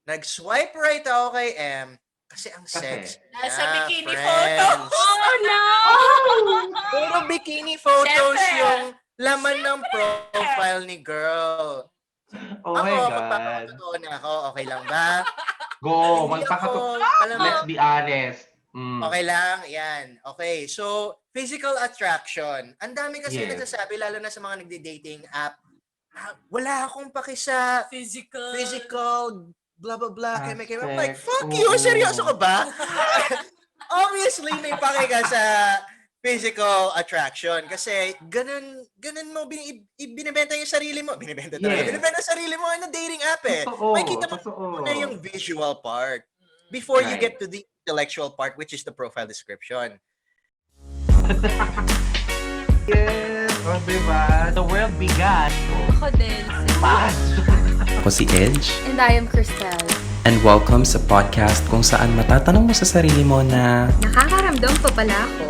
Nag-swipe right ako kay M kasi ang Kasi, sexy Nasa niya, bikini photo. friends. Oh, no! oh! Puro bikini photos Siyempre. yung laman ng Siyempre. profile ni girl. Oh Ako, my God. magpapakatotoo na ako, okay lang ba? Go, Hindi ako, alam mo, Let's be honest. Mm. okay lang, yan. Okay, so, physical attraction. Ang dami kasi Yes. nagsasabi, lalo na sa mga nagdi-dating app, wala akong paki sa physical, blah, blah, blah, keme. I'm like, Aspects. fuck you, Oo. seryoso ka ba? Obviously, may paki ka sa physical attraction kasi ganun mo binibenta yung sarili mo. Binibenta talaga. Yes. Binibenta yung sarili mo in a dating app eh. Totoo. Makikita mo Totoo. muna yung visual part before you Right. get to the intellectual part, which is the profile description. Yes. O, diba? The world began. Ako din. Mas. Ako si Edge, And I am Cristel. and welcome sa podcast kung saan matatanong mo sa sarili mo na Nakakaramdam pa pala ako?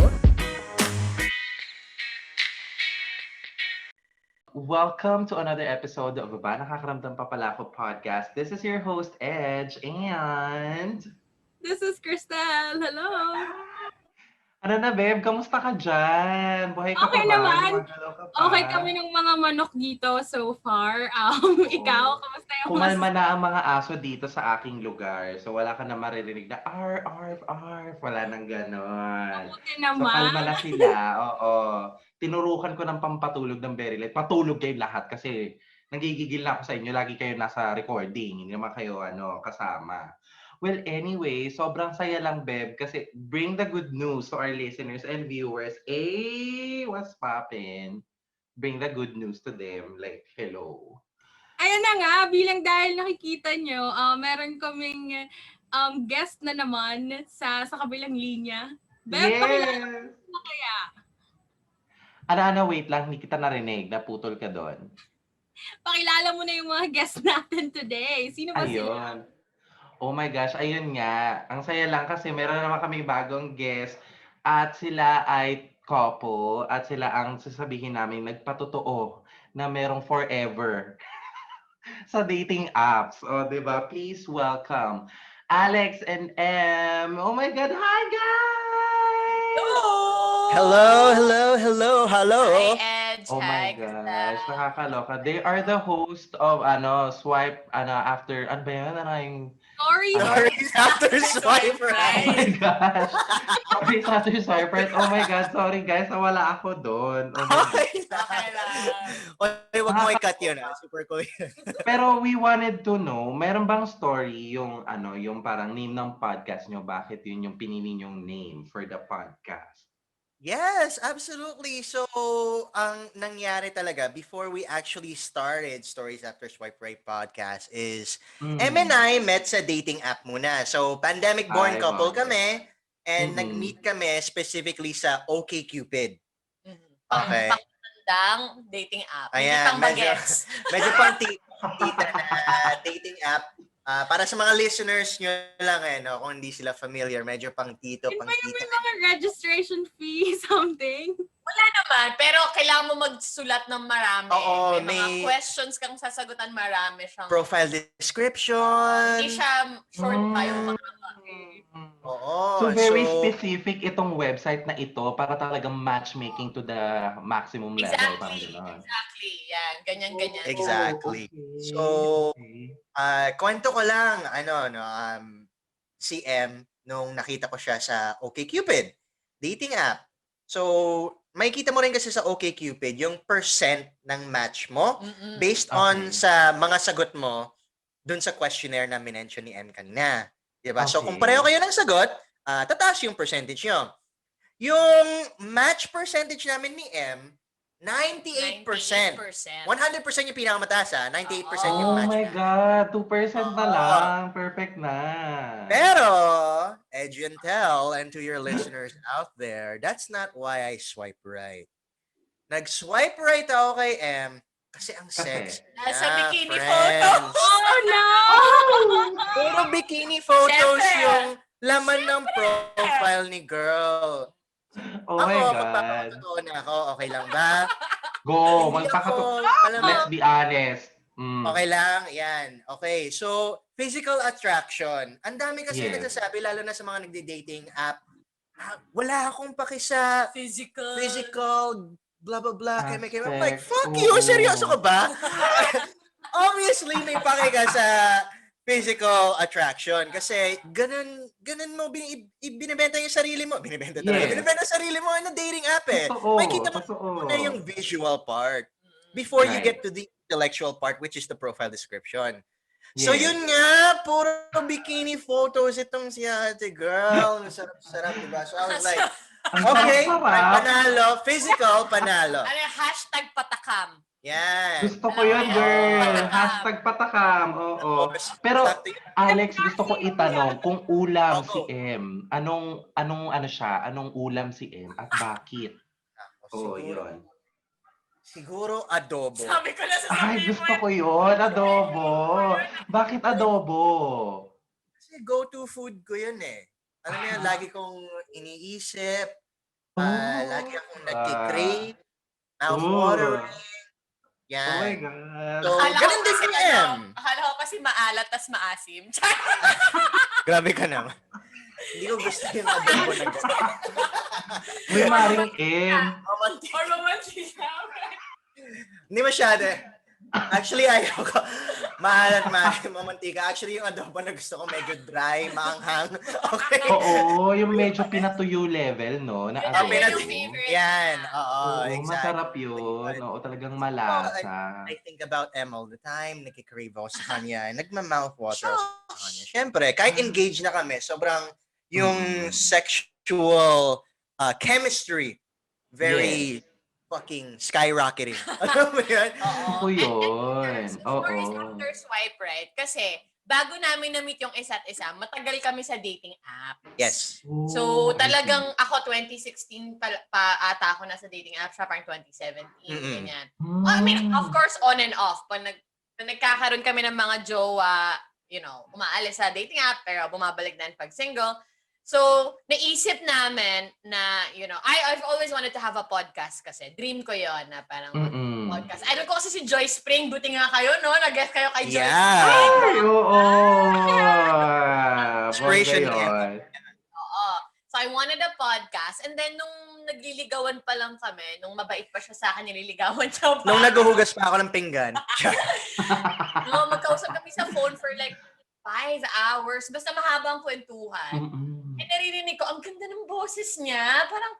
Welcome to another episode of Ba Nakakaramdam Pa Pala Ako podcast. This is your host, Edge, and... This is Cristel. Hello. Ano na, babe? Kamusta ka dyan? Buhay ka Okay pa ba? naman. Gumagalaw ka pa? Okay kami ng mga manok dito so far. Ikaw, kamusta yung Kumalma na ang mga aso dito sa aking lugar. So wala ka na maririnig na arf, arf, arf. Wala nang ganon. Mabuti So naman. kalma na sila. Oo. Tinurukan ko ng pampatulog ng very late. Patulog kayo lahat kasi nagigigil na ako sa inyo. Lagi kayo nasa recording. Hindi naman kayo kasama. Well, anyway, sobrang saya lang, Beb, kasi bring the good news to our listeners and viewers. Hey, what's poppin'? Bring the good news to them. Like, hello. Ayan na nga, bilang dahil nakikita nyo, meron kaming guest na naman sa kabilang linya. Beb, pakilala mo kaya. Ano, wait lang, hindi kita narinig. Naputol ka doon. Pakilala mo na yung mga guest natin today. Sino ba sila? Ayun. Oh my gosh, ayun nga. Ang saya lang kasi meron naman kaming bagong guest at sila ay couple at sila ang sasabihin namin nagpatotoo na merong forever sa dating apps. O, di ba? Please welcome Alex and M. Oh my God, hi guys! Hello. Hi, Edge. Oh my Hi, gosh, Cristel. nakakaloka. They are the host of Swipe after ano ba yun? Ano yung Sorry. Stories after swipe Oh right. my gosh. Sorry sa ating swiper. Oh my God, sorry guys, nawala ako doon. Oh my God. Okay lang. Okay, wag mo i-cut yun Super cool yun. Pero we wanted to know, meron bang story yung yung parang name ng podcast nyo? Bakit yun yung pinili nyong name for the podcast? Yes, absolutely. So, ang nangyari talaga before we actually started Stories After Swipe Right podcast is M and I met sa dating app muna. So, pandemic-born Ay, couple wow. kami and Mhm. nag-meet kami specifically sa OkCupid. Mhm. Okay. Pang dating app. Ayan, Hindi pang medyo- bagets. Medyo pang tita na dating app. Para sa mga listeners nyo lang kung hindi sila familiar, medyo pang tito, Yun pang ba yung tita. may mga registration fee something? Wala naman, pero kailangan mo magsulat ng marami. Oo, may mga may- questions kang sasagutan, marami siyang... Profile description. Hindi siya short pa yung mga... Oo. So very specific itong website na ito para talagang matchmaking to the maximum level. Parang Exactly. gano'n. Exactly. Yan. Ganyan. Exactly. Okay. So, kwento ko lang, si M, nung nakita ko siya sa OkCupid, dating app. So, makikita mo rin kasi sa OkCupid yung percent ng match mo Mm-mm. based on sa mga sagot mo dun sa questionnaire na minention ni M kanina. Diba? So, Okay. kung pareho kayo ng sagot, tataas yung percentage nyo. Yung match percentage namin ni M, 98%. 100% yung pinakamataas 98% yung Oh match. my God, 2% na Oo. lang. Perfect na. Pero, Edge and tell, and to your listeners out there, that's not why I swipe right. Nag-swipe right ako kay M kasi ang Kasi? sexy Nasa niya, bikini friends. photo. Oh, no! Puro bikini photos Siyempre. yung laman ng profile ni girl. Oh my Ako, God. magpapakatotoo na ako, okay lang ba? Go, Hindi magpakato. ako, alam mo, Let's be honest. Mm. okay lang, yan. Okay, so physical attraction. Ang dami kasi Yes. nagsasabi, lalo na sa mga nagde-dating app, wala akong paki sa physical, blah, blah, blah, keme-keme. I'm like, Aspect, fuck you, oo. seryoso ka ba? Obviously, may paki ka sa physical attraction kasi ganun mo binibenta yung sarili mo. Binibenta talaga. Yes. Binibenta yung sarili mo in a dating app eh. Totoo, Makikita mo totoo. muna yung visual part before you Right. get to the intellectual part, which is the profile description. So Yes. yun nga, puro bikini photos itong si ate girl. Sarap-sarap, diba? So I was like, Ang okay, sarap-sarap. panalo. Physical, panalo. Ano yung hashtag patakam? Yan. Gusto ko yun, girl. Patakam. Hashtag patakam. Oo. Tapos, Pero, sakto yun. Alex, gusto ko itanong kung ulam Ako. si M. Anong ano siya? Anong ulam si M? At bakit? Oh, yun. Siguro adobo. Sabi ko na Ay, sasabihin mo gusto ko yun. Adobo. Bakit adobo? Kasi go-to food ko yun eh. Alam mo yan, lagi kong iniisip. Lagi akong nagkikrave. Mouth-watering. Oh my Yan. God. So, ganun din si M. Akala ko kasi maalat tas maasim. Grabe ka naman. Hindi ko gusto yung adobo na gano'n. May maring M. Romantic. Or romantika. Hindi masyado. Actually, ayaw ko. Maalat, mamantika. Actually, yung adobo na gusto ko medyo dry, maanghang. Okay. Oo, yung medyo pinatuyo level, no? Na Ah, adobo. pinat- favorite. Yan. Oo, Oo, exactly. masarap yun. Oo, talagang malasa. I think about Em all the time. Nakikrave ako sa kanya. Nagma-mouth water ako sa kanya. Siyempre, kahit engaged na kami, sobrang yung sexual chemistry, very fucking skyrocketing. Alam mo yan? Ako yun. Stories Oo. after swipe right. Kasi, bago namin na-meet yung isa't isa, matagal kami sa dating app. Yes. So, talagang ako 2016 pa ata ako nasa dating app siya, parang 2017, ganyan. I mean, of course, on and off. Pag nagkakaroon kami ng mga jowa, umaalis sa dating app, pero bumabalik din pag single. So, naisip namin na, I've always wanted to have a podcast kasi. Dream ko yon na parang podcast. I don't ko kasi si Joy Spring, buti nga kayo, no? Nag-guest kayo kay Joy Yeah. Spring. Ay, oo. Inspiration Bongga yun. Oo. So, I wanted a podcast. And then, nung nagliligawan pa lang kami, nung mabait pa siya sa akin, nililigawan siya pa. Nung naghuhugas pa ako ng pinggan. No, magkausap kami sa phone for like 5 hours. Basta mahaba ang kwentuhan. And naririnig ko, ang ganda ng boses niya. Parang,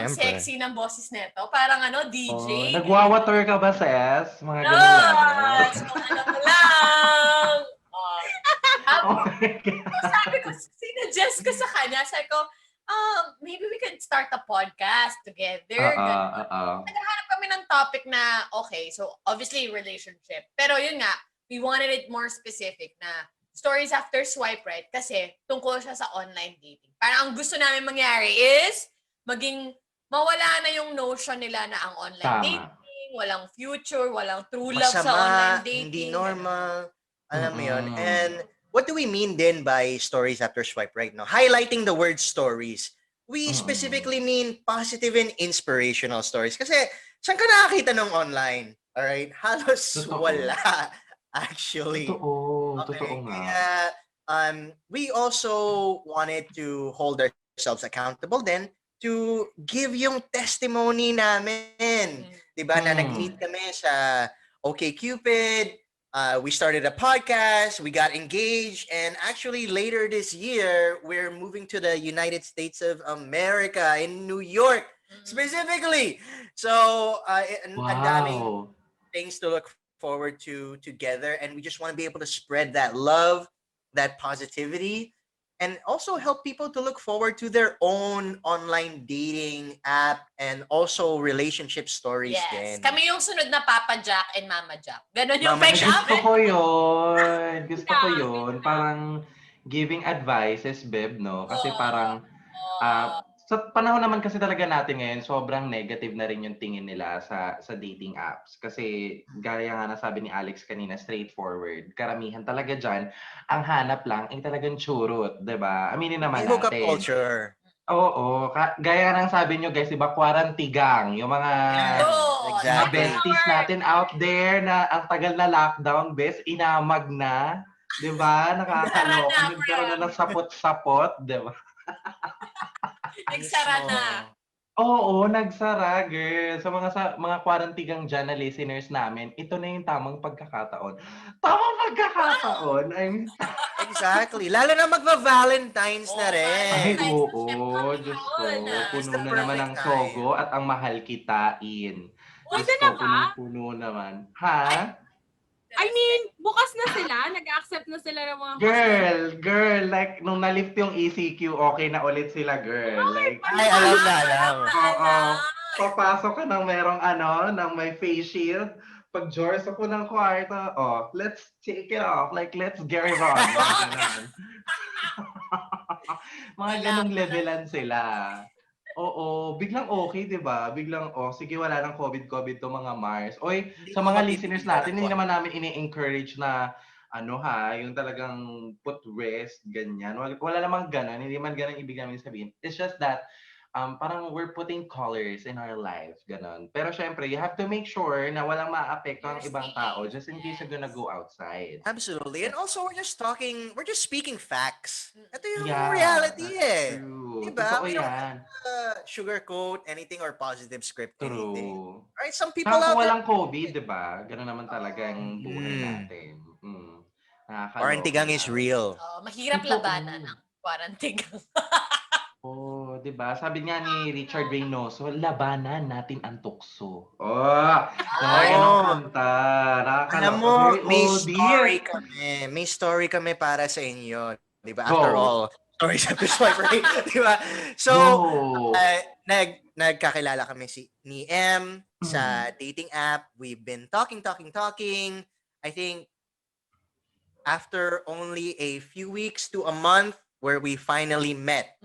ang sexy ng boses nito. Parang DJ. Nagwawater ka ba, Ses? Mga No! ganun level? So, ko lang. Oh my God. So, sabi ko, sinuggest ko sa kanya. Sabi ko, maybe we could start a podcast together. Naghahanap kami ng topic na, okay, so obviously relationship. Pero yun nga, we wanted it more specific na stories after swipe right kasi tungkol siya sa online dating. Parang ang gusto namin mangyari is mawala na yung notion nila na ang online dating, walang future, walang true love sa online dating. Hindi normal. Alam mo yun. And what do we mean then by stories after swipe right? No? Highlighting the word stories. We specifically mean positive and inspirational stories. Kasi saan ka nakakita ng online? Alright? Halos wala. Actually. Totoo nga. Kaya, we also wanted to hold ourselves accountable then to give yung testimony namin. Diba? Na nag-meet kami sa OkCupid. We started a podcast. We got engaged. And actually, later this year, we're moving to the United States of America in New York, specifically. So, ang daming things to look forward to together, and we just want to be able to spread that love, that positivity, and also help people to look forward to their own online dating app and also relationship stories. Yes. Kami yung sunod na Papa Jack and Mama Jack. Ganon yung Mama peg Jack. Gusto ko yun. Gusto ko yun. Parang giving advices, Beb, no? Kasi parang sa panahon naman kasi talaga natin ngayon, sobrang negative na rin yung tingin nila sa dating apps. Kasi gaya nga nasabi ni Alex kanina, straightforward. Karamihan talaga dyan, ang hanap lang ay talagang churot, diba? Aminin naman Hookup natin. culture. Oo. Gaya nga ng sabi nyo guys, diba? Quarantigang. Yung mga Exactly. besties natin out there na ang tagal na lockdown, bes, inamag na. 'Di ba? Nagsara Nakakaloka. na, Nagkaroon na friend. ng sapot-sapot, 'di ba? Nagsara na. Mismo. Oo, nagsara, girl. Sa mga quarantigang diyan na listeners namin, ito na yung tamang pagkakataon. Tamang pagkakataon? I mean, Exactly. Lalo na magva-Valentine's na Oh, ay rin. Valentine's oo, trip coming Diyos ko. on. It's Puno the na naman perfect ang time. sogo at ang mahal kitain. Uy, Diyos Ito na ko, ba? punong-puno naman. Ha? I mean, bukas na sila. Nag-accept na sila ng mga customer. Girl, like, nung na-lift yung ECQ, okay na ulit sila, girl. Like, Ay, alam na, alam. oo, papasok ka ng merong ng may face shield. Pag Joyce ako ng kwarto, let's take it off. Like, let's get it on. Mga ganon. Mga Wala. ganong levelan sila. Oo, biglang okay, 'di ba? Biglang, sige wala ng COVID to mga Mars. Oy, Hindi sa mo mga listeners mapipigilan natin, ng hindi naman namin ini-encourage na yung talagang put rest, ganyan. Wala namang gano'n, hindi man gano'n ibig namin sabihin. It's just that, parang we're putting colors in our life, gano'n. Pero syempre, you have to make sure na walang maaapekto ang You're ibang tao safe. just in case you're gonna go outside. Absolutely. And also, we're just speaking facts. Ito yung Yeah, reality that's eh. true. Diba? Totoo We don't have yan. to sugarcoat anything or positive script anything. True. Right? Some people Tsaka kung out there, walang COVID, 'di ba? Gano'n naman talaga yung buhay mm, natin. quarantine Nakakaloka is lang. real. Mahirap labanan Totoo. ang quarantine. 'Di ba? Sabi nga ni Richard Reynoso, "Labanan natin ang tukso." Mga gano'ng Oh, kanta. alam Nakakaloka. mo, Very may oldies. story kami. May story kami para sa inyo. Diba? After Go. all, stories of the swiper rate. Diba? So, Go. nagkakilala kami ni M sa Mm. dating app. We've been talking. I think after only a few weeks to a month where we finally met,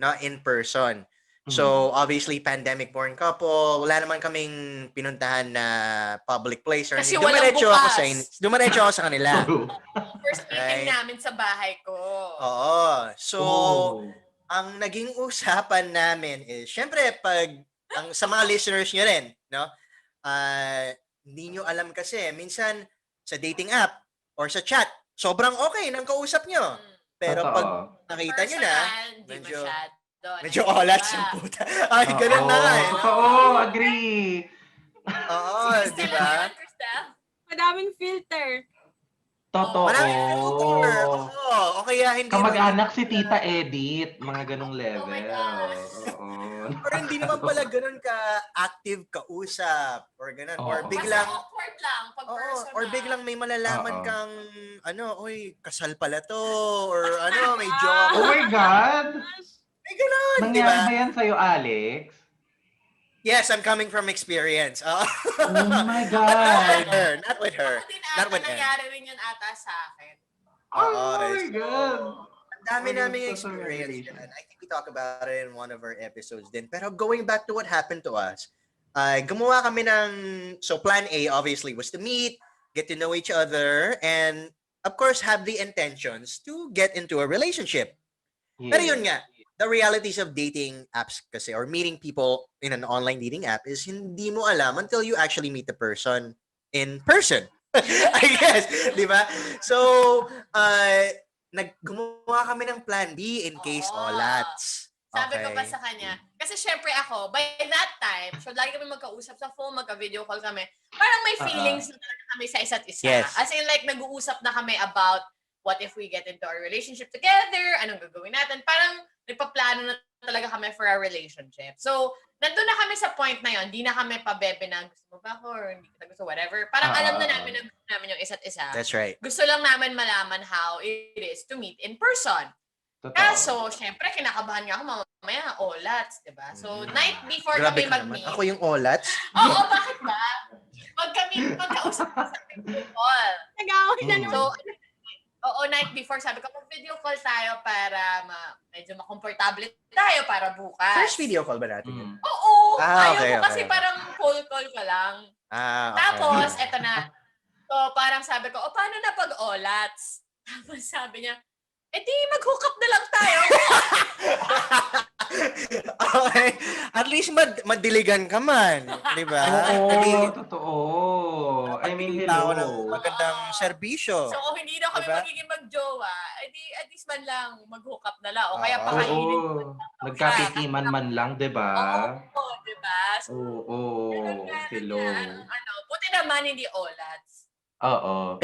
not in person. Mm. So, obviously, pandemic-born couple, wala naman kaming pinuntahan na public place or Kasi anything. walang Dumiretso ako sa kanila. True. First meeting Right? namin sa bahay ko. Oo. So, Oh. ang naging usapan namin is, syempre, sa mga listeners nyo rin, no? Hindi nyo alam kasi, minsan, sa dating app or sa chat, sobrang okay nang kausap nyo. Pero pag Totoo. nakita nyo na, Hindi medyo masyado. olats yung puta. Ay, ganun na nga eh. No? Totoo. Agree. Oo, di Crystal, ano ba? yun, Crystal? Madaming filter. Maraming filter. Totoo. Oo. O kaya hindi mo Kamag-anak si Tita Edith, mga ganong Oh my level. God. Oo. or hindi naman pala ganun ka-active kausap or ganun. Or Oo. biglang, Basta awkward lang pag personal. or biglang may malalaman Oo. kang, oy, kasal pala to. Or may jowa Oh pa. my God! May ganun, di Nangyari ba? ba yan sa'yo, Alex? Yes, I'm coming from experience. Oh my But not with God! her. Not with her. Ako din Not ata, with him. nangyari rin yun ata sa akin. Oh my God! Ang dami naming Such a experience revelation. yan. I think we talk about it in one of our episodes din. Pero going back to what happened to us, gumawa kami so plan A obviously was to meet, get to know each other, and of course have the intentions to get into a relationship. Pero yun nga, the realities of dating apps kasi or meeting people in an online dating app is hindi mo alam until you actually meet the person in person. I guess, di ba? So, gumawa kami ng plan B in case olats. Sabi ko pa Okay. sa kanya, kasi syempre ako, by that time, so lagi kami magkausap sa phone, magka-video call kami, parang may feelings na talaga kami sa isa't isa. Yes. As in like, nag-uusap na kami about what if we get into a relationship together, anong gagawin natin, parang nagpaplano na talaga kami for a relationship. So, nandun na kami sa point na yon, di na kami pabebe na gusto mo ba ako or hindi kita gusto, whatever. Parang alam na namin na gusto namin yung isa't isa. That's right. Gusto lang namin malaman how it is to meet in person. Totoo. Kaso, syempre, kinakabahan nga ako mamaya, olats, diba? So, night before Grabe kami ka naman. mag-meet. Ako yung olats? Oo, bakit ba? Magkausap ko sa video call. Nag-away na naman. So, night before, sabi ko, mag-video call tayo para medyo makomportable tayo para bukas. First video call ba natin yun? Oo! Ah, Ayaw okay, ko kasi okay. parang cold call ka lang. Okay. Tapos, eto na. So, parang sabi ko, paano na pag olats? Tapos sabi niya, di mag-hook up na lang tayo. Okay. At least madiligan ka man, 'di ba? Oo, totoo. I mean, Nakapagpakita ako ng hello. magandang serbisyo, So, kung hindi na 'di kami ba? magiging magjowa, edi at least man lang mag-hook up na lang. O kaya Oo. pakainin ko Oo, lang daw siya. nagkatikiman man lang, 'di ba? Oo, di ba? So, ganun Oo, nga hello. buti naman hindi olats. Oo.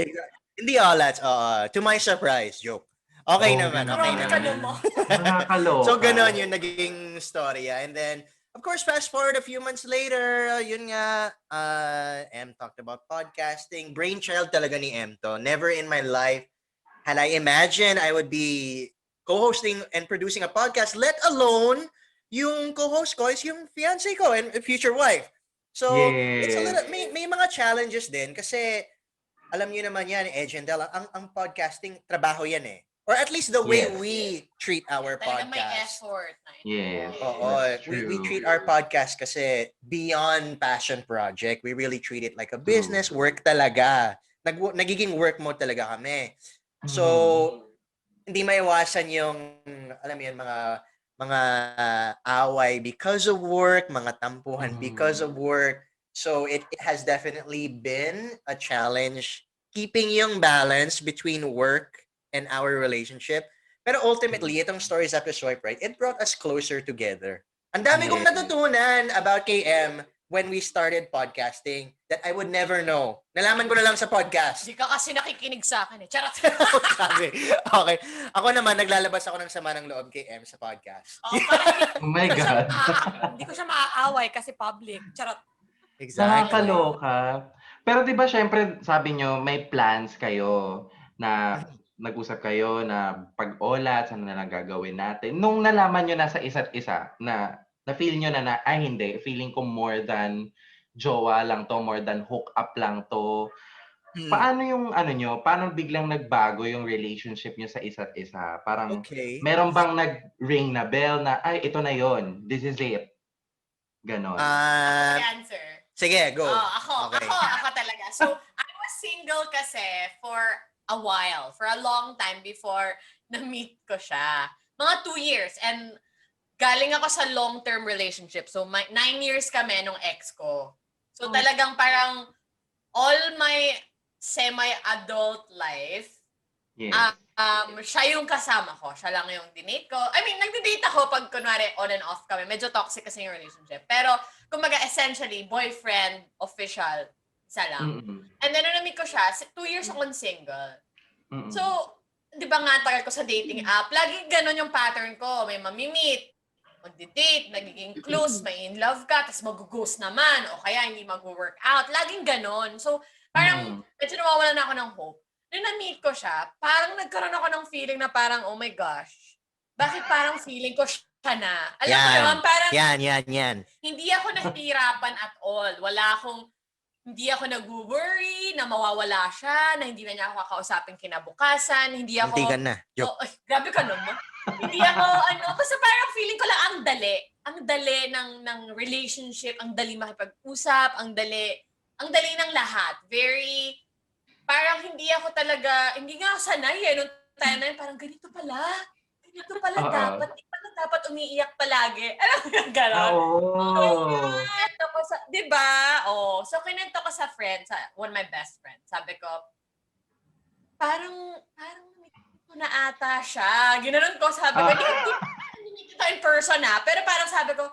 Hindi alats, oo. To my surprise, joke. Okay Oo nga naman, okay Grabe ka naman. naman. naman. So, Nakakaloka. gano'n yung naging storya. And then, of course, fast forward a few months later, yun nga, M talked about podcasting. Brainchild talaga ni M to. Never in my life had I imagined I would be co-hosting and producing a podcast, let alone yung co-host ko is yung fiancé ko and future wife. So, it's a Yes. little, may mga challenges din kasi alam niyo naman yan, Edge and Del, ang podcasting, trabaho yan eh. Or at least the way Yes. we treat our Talaga may podcast. effort na Yes, Oo, that's we true. treat our podcast kasi beyond passion project. We really treat it like a True. business, work talaga. Nagiging work mode talaga kami. So, Mhm. hindi maiwasan yung, alam mo yun, mga away because of work, mga tampuhan because Mhm. of work. So it has definitely been a challenge keeping yung balance between work and our relationship. Pero ultimately, itong Stories After Swipe Right, it brought us closer together. Ang dami kong Yes. natutunan about KM when we started podcasting that I would never know. Nalaman ko na lang sa podcast. Hindi ka kasi nakikinig sa akin eh. Charot. Sabi. Okay. Ako naman, naglalabas ako ng sama ng loob kay M sa podcast. Oh, parang Oh my hindi ko siya God. hindi ko siya maaaway kasi public. Charot. Exactly. Nakakaloka. Pero 'di ba siyempre sabi niyo may plans kayo na nag-usap kayo na pag-olat, ano na lang gagawin natin. Nung nalaman niyo na sa isa't isa na na-feel niyo na ay hindi, feeling ko more than jowa lang 'to, more than hook up lang 'to. Hmm. Paano yung ano niyo, paano biglang nagbago yung relationship niyo sa isa't isa? Parang Okay. meron bang nag-ring na bell na, "Ay, ito na yon, this is it." Gano'n? Ako Ah, mag-answer. sige, go. Oh, ako, Okay. ako, ako talaga. So, I was single kasi for a while, for a long time before na-meet ko siya. Mga 2 years. And galing ako sa long-term relationship. So, 9 years kami nung ex ko. So, talagang parang all my semi-adult life, Yes. siya yung kasama ko. Siya lang yung dinate ko. I mean, nagde-date ako pag kunwari on and off kami. Medyo toxic kasi yung relationship. Pero, kumbaga, essentially, boyfriend, official, isa lang. Mm. And then, nung na-meet ko siya, 2 years akong single. Mm. So, di ba nga, tagal ko sa dating app, lagi ganun yung pattern ko. May mamimit, magde-date, nagiging close, may in love ka, tapos mag-ghost naman, o kaya hindi mag-work out. Laging ganon. So, parang, medyo nawawalan na ako ng hope. Nung na-meet ko siya, parang nagkaroon ako ng feeling na parang, oh my gosh, bakit parang feeling ko siya na? Alam mo yun, parang Yan. hindi ako nahihirapan at all. Hindi ako nag-worry na mawawala siya, na hindi na niya ako kakausapin kinabukasan, hindi ako... Muntikan na. Joke. Oh, ay, grabe ka naman. Hindi ako, basta parang feeling ko lang ang dali. Ang dali ng relationship, ang dali makipag-usap, ang dali ng lahat. Very, parang hindi nga ako sanay eh. Nung time na yun, parang ganito pala dapat. Di pala dapat umiiyak palagi. Alam mo yung gano'n? Oo. Kinento ko sa, di ba? Oh, so kinento ko sa friend, one of my best friends. Sabi ko, parang ito na ata siya. Ginanon ko, sabi ko, hindi kita in person pero parang sabi ko,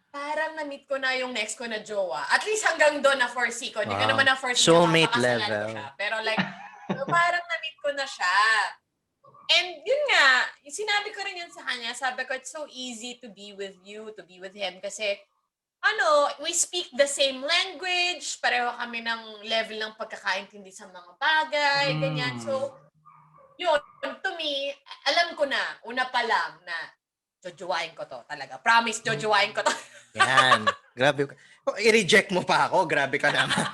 parang na-meet ko na yung next ko na jowa. At least hanggang doon na foresee ko. Hindi ko Wow. naman na foresee Soulmate na papakasalan ko level. siya. Pero like, so parang na-meet ko na siya. And yun nga, sinabi ko rin yun sa kanya. Sabi ko, it's so easy to be with you, to be with him. Kasi, we speak the same language. Pareho kami ng level ng pagkakaintindi sa mga bagay, ganyan. So, yun, to me, alam ko na, una pa lang na, jojowain ko to talaga. Promise, jojowain ko to. Yan. Grabe. Kung i-reject mo pa ako, grabe ka naman.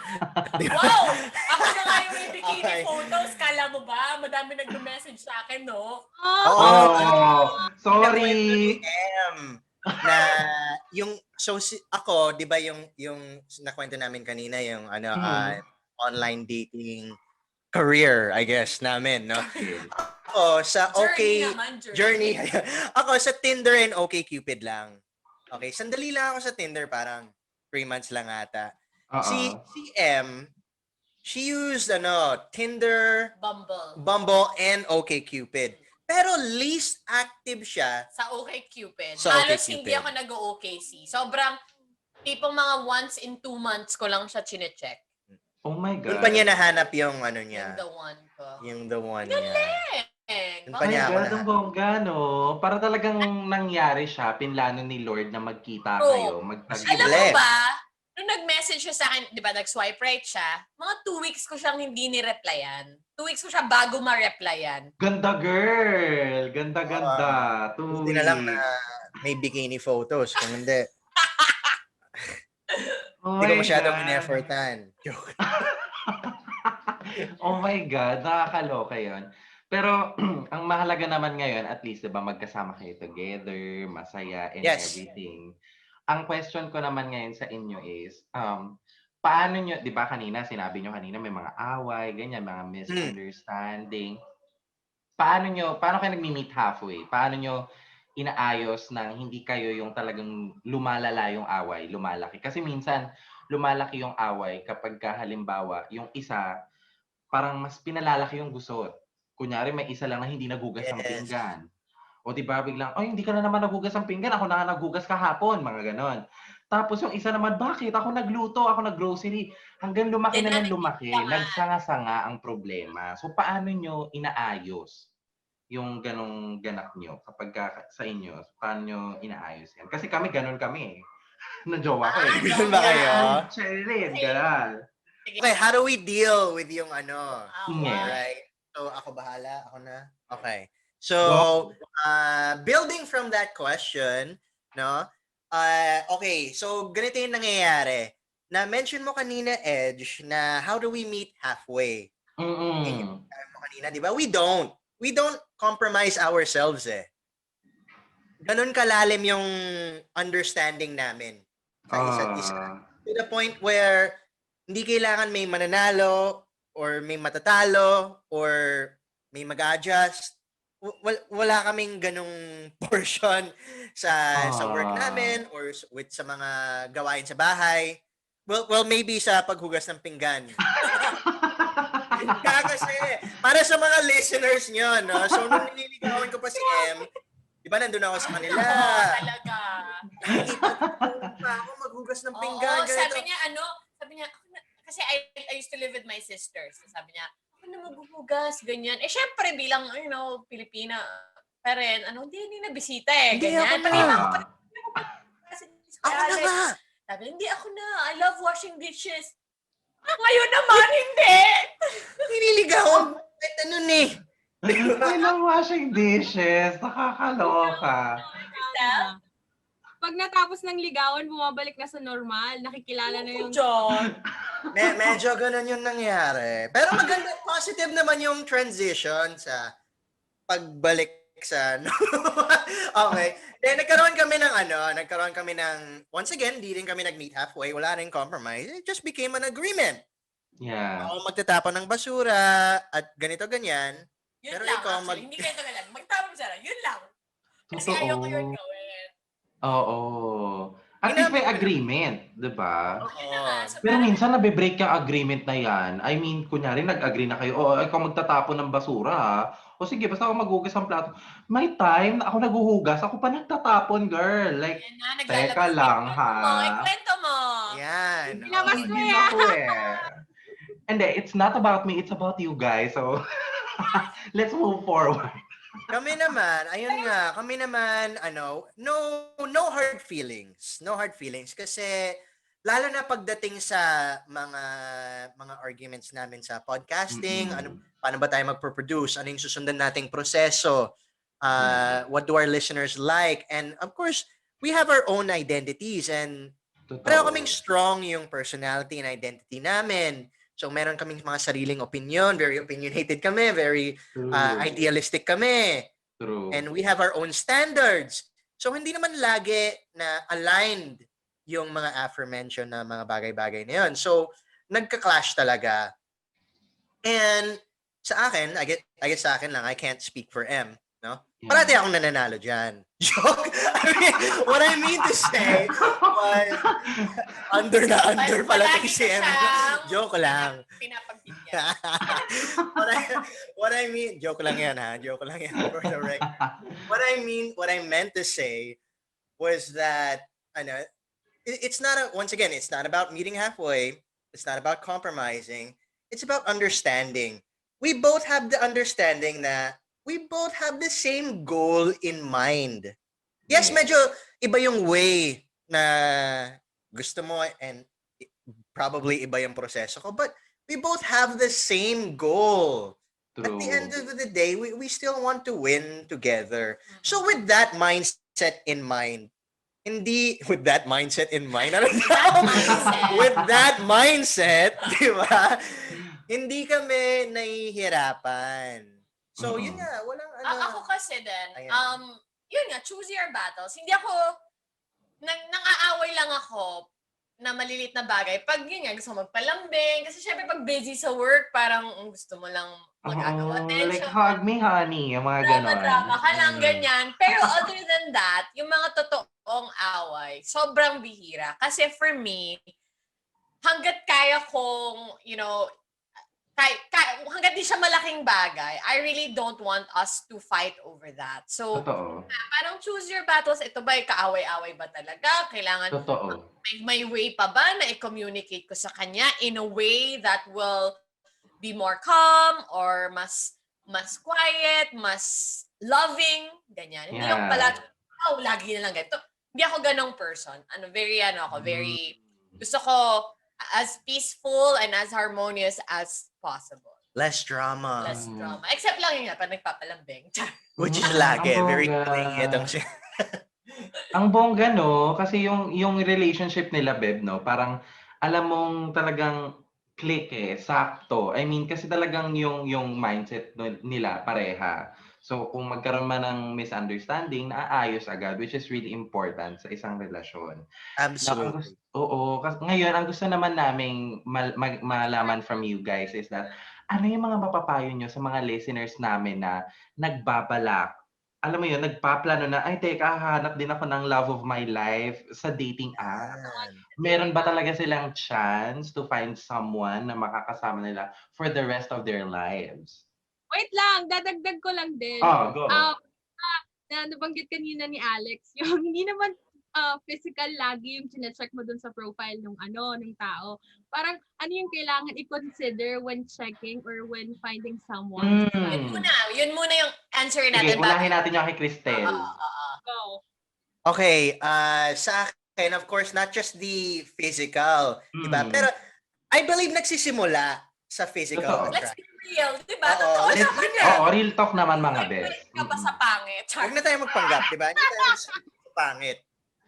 Di ba? Wow! Ako na nga yung may bikini Okay. photos. Kala mo ba? Madami nag-message sa akin, no? Oo. Sorry. M na ako, 'di ba yung nakwento namin kanina yung online dating career, I guess, namin, no? Yes. Ako, sa Journey okay, naman, journey. Ako, sa Tinder and OkCupid lang. Okay, sandali lang ako sa Tinder, parang 3 months lang ata. Oo. Si M, she used, Tinder, Bumble. Bumble, and OkCupid. Pero least active siya Sa OkCupid. sa Halos hindi OkCupid. ako nag-OKC. Sobrang tipong mga once in 2 months ko lang siya chinecheck. Oh my Doon pa niya God. nahanap yung Yung niya. the one ko. Yung the one niya. Galing! Doon pa My niya ako God, ang bongga, no? Para talagang nangyari siya, pinlano ni Lord na magkita True. kayo, Alam magtagpo. mo ba, nung nag-message siya sa akin, di ba, nag-swipe right siya, mga 2 weeks ko siyang hindi ni-replyan. 2 weeks ko siya bago ma-replyan. Ganda, girl! Ganda-ganda. 2 Buti na lang na weeks. may bikini photos. Kung hindi, Oh hindi ko my masyadong God. in-effortan. Joke. Oh my God, nakakaloka yun. Pero ang mahalaga naman ngayon, at least, diba, magkasama kayo together, masaya, and Yes. everything. Ang question ko naman ngayon sa inyo is, paano nyo, di ba kanina, sinabi nyo kanina may mga away, ganyan, mga misunderstanding. Paano kayo nagmi-meet halfway? Paano nyo inaayos na hindi kayo yung talagang lumalala yung away, lumalaki? Kasi minsan, lumalaki yung away kapag halimbawa, yung isa, parang mas pinalalaki yung gusot. Kunyari, may isa lang na hindi nagugas ng Yes. pinggan. O di ba biglang, ay hindi ka na naman nagugas ng pinggan, ako na nga nagugas kahapon, mga ganon. Tapos yung isa naman, bakit? Ako nagluto, ako naggrocery. Hanggang lumaki Yan na na ng lumaki, nagkakaroon. nagsanga-sanga ang problema. So paano nyo inaayos yung ganong ganap nyo kapag sa inyo? Paano nyo inaayos yan? Kasi kami, ganon kami eh. Ng jowa ko eh. Ganun ba kayo? Cherilyn, ganon. Okay, how do we deal with yung Yes. Alright. So, ako bahala? Ako na? Okay. So, Go. building from that question, no? Okay, so ganito yung nangyayari. Na-mention mo kanina, Edge, na how do we meet halfway? Yun yung sabi mo kanina, di ba? We don't. We don't compromise ourselves eh. Ganun kalalim yung understanding namin sa isa't isa. To the point where hindi kailangan may mananalo or may matatalo or may mag-adjust. Wala kaming ganung portion sa work namin or with sa mga gawain sa bahay. Well maybe sa paghugas ng pinggan. Kasi para sa mga listeners nyo, no? So nung nililigawan ko pa si M, di ba nandun ako sa kanila? Talaga. Pa ako maghugas ng pinggan. Oo, sabi niya, kasi I used to live with my sisters. Sabi niya, ako na maghuhugas, ganyan. Eh, syempre, bilang, Pilipina, pa rin, hindi na bisita eh, Hindi ganyan. ako na. Ako na nga. Sabi, hindi ako na. I love washing dishes. Ngayon naman, hindi. Nililigawan. Kahit ano eh. I love washing dishes. Nakakaloka. Pag natapos ng ligawan, bumabalik na sa normal. Nakikilala na yung... Medyo ganun yung nangyari. Pero maganda, positive naman yung transition sa pagbalik sa... Okay. Then nagkaroon kami ng, once again, di rin kami nag-meet halfway. Wala rin compromise. It just became an agreement. Yeah. Ako magtatapon ng basura at ganito-ganyan. Yun Pero lang, ikaw actually. Hindi kayo tagalan. Magtapos sana. Yun lang. Kasi Totoo. ayoko yun gawin. Oo. At least may agreement, di ba? Pero minsan nabe-break yung agreement na yan. I mean, kunyari nag-agree na kayo, ikaw magtatapon ng basura ha. O sige, basta ako maghugas ng plato. May time na ako naghuhugas, ako pa nagtatapon, girl. Like, Yan na, teka naglalabas. lang ha. Ikwento mo. Yan. Labas mo Hindi yan. ako eh. Hindi, it's not about me, it's about you guys. So, let's move forward. Kami naman, no hard feelings. No hard feelings kasi lalo na pagdating sa mga arguments namin sa podcasting, paano ba tayo magpo-produce, ano yung susundan nating proseso, what do our listeners like, and of course, we have our own identities and pareho kaming strong yung personality and identity namin. So meron kaming mga sariling opinion, very opinionated kami, very idealistic kami. True. And we have our own standards. So hindi naman lagi na aligned yung mga aforementioned na mga bagay-bagay na yun. So nagka-clash talaga. And sa akin, I guess sa akin lang, I can't speak for M, no? Yeah. Parati akong nananalo dyan. Joke! I mean, what I mean to say was, under na under pala Palagi to si M. siyang Joke lang. pinapagbigyan. what I mean, joke lang yan ha, joke lang yan for the record. What I meant to say was that, ano, it's not once again, it's not about meeting halfway. It's not about compromising. It's about understanding. We both have the understanding that we both have the same goal in mind. Yes, medyo iba yung way na gusto mo and probably iba yung proseso ko, but we both have the same goal. At the end True. of the day, we still want to win together. So with that mindset in mind, hindi with that mindset in mind, ano with that mindset, di ba? Hindi kami nahihirapan. So, yun nga, walang ano. Ako kasi din, Ayan. yun nga, choose your battles. Hindi ako, nang-aaway lang ako na malilit na bagay. Pag yun nga, gusto mo magpalambing. Kasi syempre pag busy sa work, parang gusto mo lang magagawa Oo, attention. like hug me honey, yung mga ganon. Drama ka lang, ganyan. Pero other than that, yung mga totoong away, sobrang bihira. Kasi for me, hanggat kaya kong, you know, hanggat di siya malaking bagay, I really don't want us to fight over that. So, Totoo. parang choose your battles. Ito ba, kaaway-away ba talaga? Kailangan, Totoo. may way pa ba na i-communicate ko sa kanya in a way that will be more calm or mas quiet, mas loving, ganyan. Hindi yung pala, lagi na lang ganito. Hindi ako ganong person. Very, very, gusto ko as peaceful and as harmonious as possible. Less drama. Less drama. Except lang yun nga, pag nagpapalambing. Which is lagi. Ang Very bongga. clingy itong siya. Ang bongga, no? Kasi yung relationship nila, Beb, no? Parang alam mong talagang click sakto. I mean, kasi talagang yung mindset nila pareha. So, kung magkaroon man ng misunderstanding, naaayos agad, which is really important sa isang relasyon. Absolutely. Oo, kasi ngayon ang gusto naman naming malaman from you guys is that ano yung mga mapapayo nyo sa mga listeners namin na nagbabalak, alam mo yun, nagpaplano na, ay teka, hahanap din ako ng love of my life sa dating app. Meron ba talaga silang chance to find someone na makakasama nila for the rest of their lives? Wait lang, dadagdag ko lang din. Go. Na nabanggit kanina ni Alex, yung hindi naman physical lagi yung chinecheck mo dun sa profile ng tao. Parang ano yung kailangan i-consider when checking or when finding someone. Yun muna yung answer natin. Sige, unahin natin yung kay Cristel. Go. Okay, sa akin, of course, not just the physical, diba? Pero I believe nagsisimula sa physical Totoo. Let's attraction. be real, di ba? Oo, Totoo let's naman be yan. Oo, real talk naman mga best. Wait ka ba sa pangit? Huwag na tayo magpanggap, diba? Hindi tayo pangit.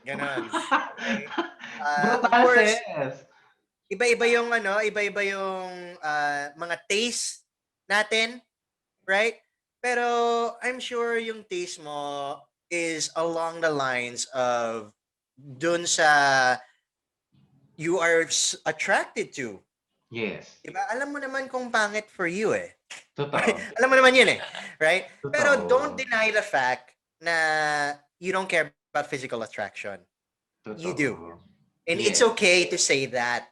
Ganon. Okay? Of Brutal, course, sis. iba-iba yung mga taste natin, right? Pero I'm sure yung taste mo is along the lines of dun sa you are attracted to. Yes. Diba? Alam mo naman kung pangit for you eh. Totoo. Alam mo naman yun eh. Right? Totoo. Pero don't deny the fact na you don't care about physical attraction. Totoo. You do. And Yes. it's okay to say that.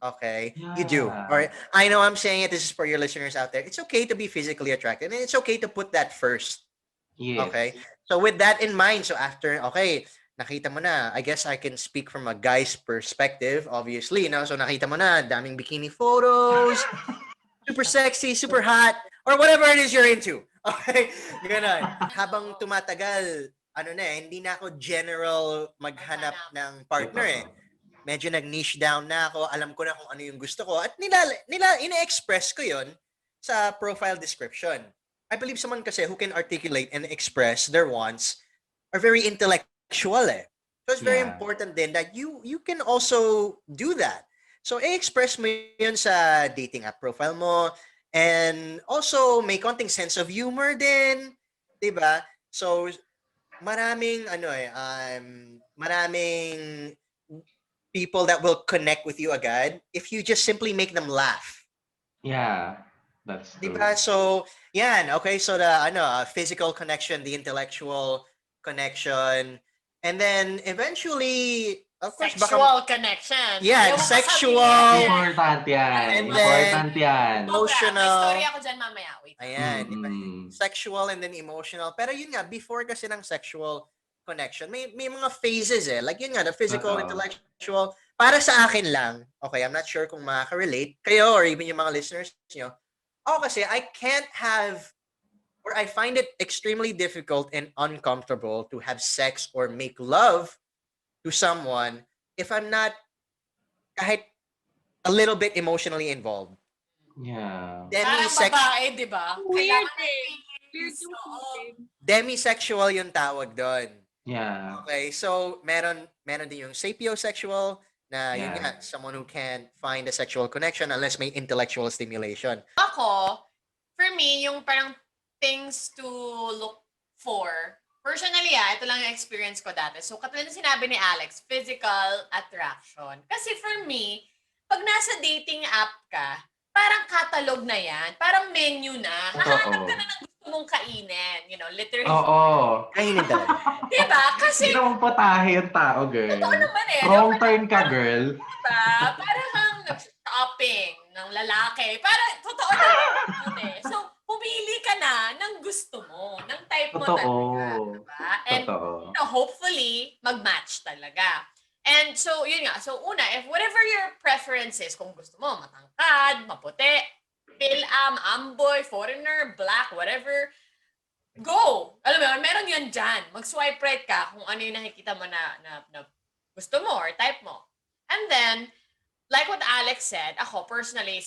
Okay? You do. Yeah. Or I know I'm saying it, this is for your listeners out there. It's okay to be physically attracted and it's okay to put that first. Yes. Okay? So with that in mind, so after, okay, nakita mo na, I guess I can speak from a guy's perspective, obviously, no? So nakita mo na, daming bikini photos, super sexy, super hot, or whatever it is you're into. Okay? Ganon. Habang tumatagal, hindi na ako general maghanap ng partner eh. Medyo nag-niche down na ako, alam ko na kung ano yung gusto ko, at ina-express ko yon sa profile description. I believe someone kasi who can articulate and express their wants are very intellectual eh. So it's very important then that you can also do that. So i-express mo yun sa dating app profile mo and also may konting sense of humor din, 'di ba? So maraming people that will connect with you agad if you just simply make them laugh. Yeah. That's Di true. ba? So, yan. Okay, so the physical connection, the intellectual connection, and then eventually, of course, baka Sexual connection. yan, Ayaw mo pa sabihin. sexual, Important yan. and then Important yan. Sobra. May story emotional. ako dyan mamaya. Wait. Ayan, di ba? Mm-mm. Sexual and then emotional. Pero yun nga, before kasi ng sexual connection, may mga phases eh. Like yun nga, the physical, Totoo. intellectual. Para sa akin lang, okay, I'm not sure kung makaka-relate kayo or even yung mga listeners nyo. Ako kasi, I can't have, or I find it extremely difficult and uncomfortable to have sex or make love to someone if I'm not kahit a little bit emotionally involved. Yeah. Parang babae, di ba? Weird Kailangan eh. ng Weird feelings. yung Oo. feeling. Demisexual yung tawag doon. Yeah. Okay, so meron din yung sapiosexual na yun Yeah. nga, someone who can't find a sexual connection unless may intellectual stimulation. Ako, for me, yung parang things to look for, personally ito lang yung experience ko dati. So, katulad ng sinabi ni Alex, physical attraction. Kasi for me, pag nasa dating app ka, parang catalog na yan. Parang menu na. Hahanap ka na ng gusto mong kainin. You know, literally. Oo. Kainin talaga. Diba? Kasi, Hindi naman patahe yung tao, girl. totoo naman eh. Wrong turn ka, girl. Diba? Parang kang nag-shopping ng lalaki. Parang, totoo naman yun eh. So, pumili ka na ng gusto mo, ng type mo Totoo. talaga. Diba? And, Totoo. you know, hopefully, mag-match talaga. And so, yun nga. So, una, if whatever your preference is, kung gusto mo, matangkad, maputi, amboy, foreigner, black, whatever, go! Alam mo, meron yun dyan. Mag-swipe right ka kung ano yung nakikita mo na gusto mo or type mo. And then, like what Alex said, ako personally,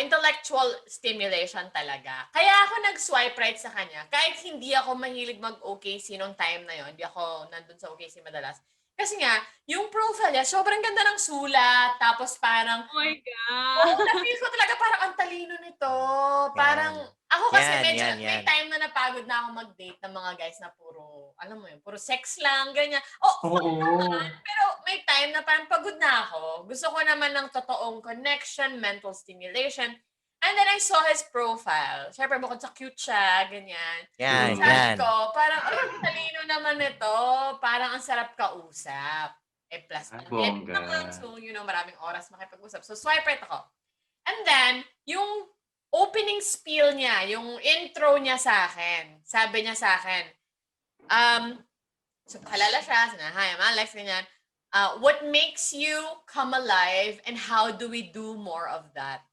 intellectual stimulation talaga. Kaya ako nag-swipe right sa kanya. Kahit hindi ako mahilig mag-OKC nung time na yon, hindi ako nandun sa OKC madalas. Kasi nga, yung profile niya, sobrang ganda ng sulat. Tapos parang, Oh my oo, God. na-feel ko talaga parang ang talino nito. Parang, ako kasi medyo, may time na napagod na ako mag-date ng mga guys na puro, alam mo yun, puro sex lang, ganyan. Oh, fun Oo. naman. Pero may time na parang pagod na ako. Gusto ko naman ng totoong connection, mental stimulation. And then I saw his profile. Siyempre, bukod sa cute siya, ganyan. Yan, Mm. Sabi yan. ko, parang, ay, ang talino naman ito. Parang ang sarap kausap. Eh, plus, Ay, ang bongga. naman. So, maraming oras makipag-usap. So, swipe right ako. And then, yung opening spiel niya, yung intro niya sa akin, sabi niya sa akin, so, pakalala siya, hi, I'm Alex, ganyan. What makes you come alive and how do we do more of that?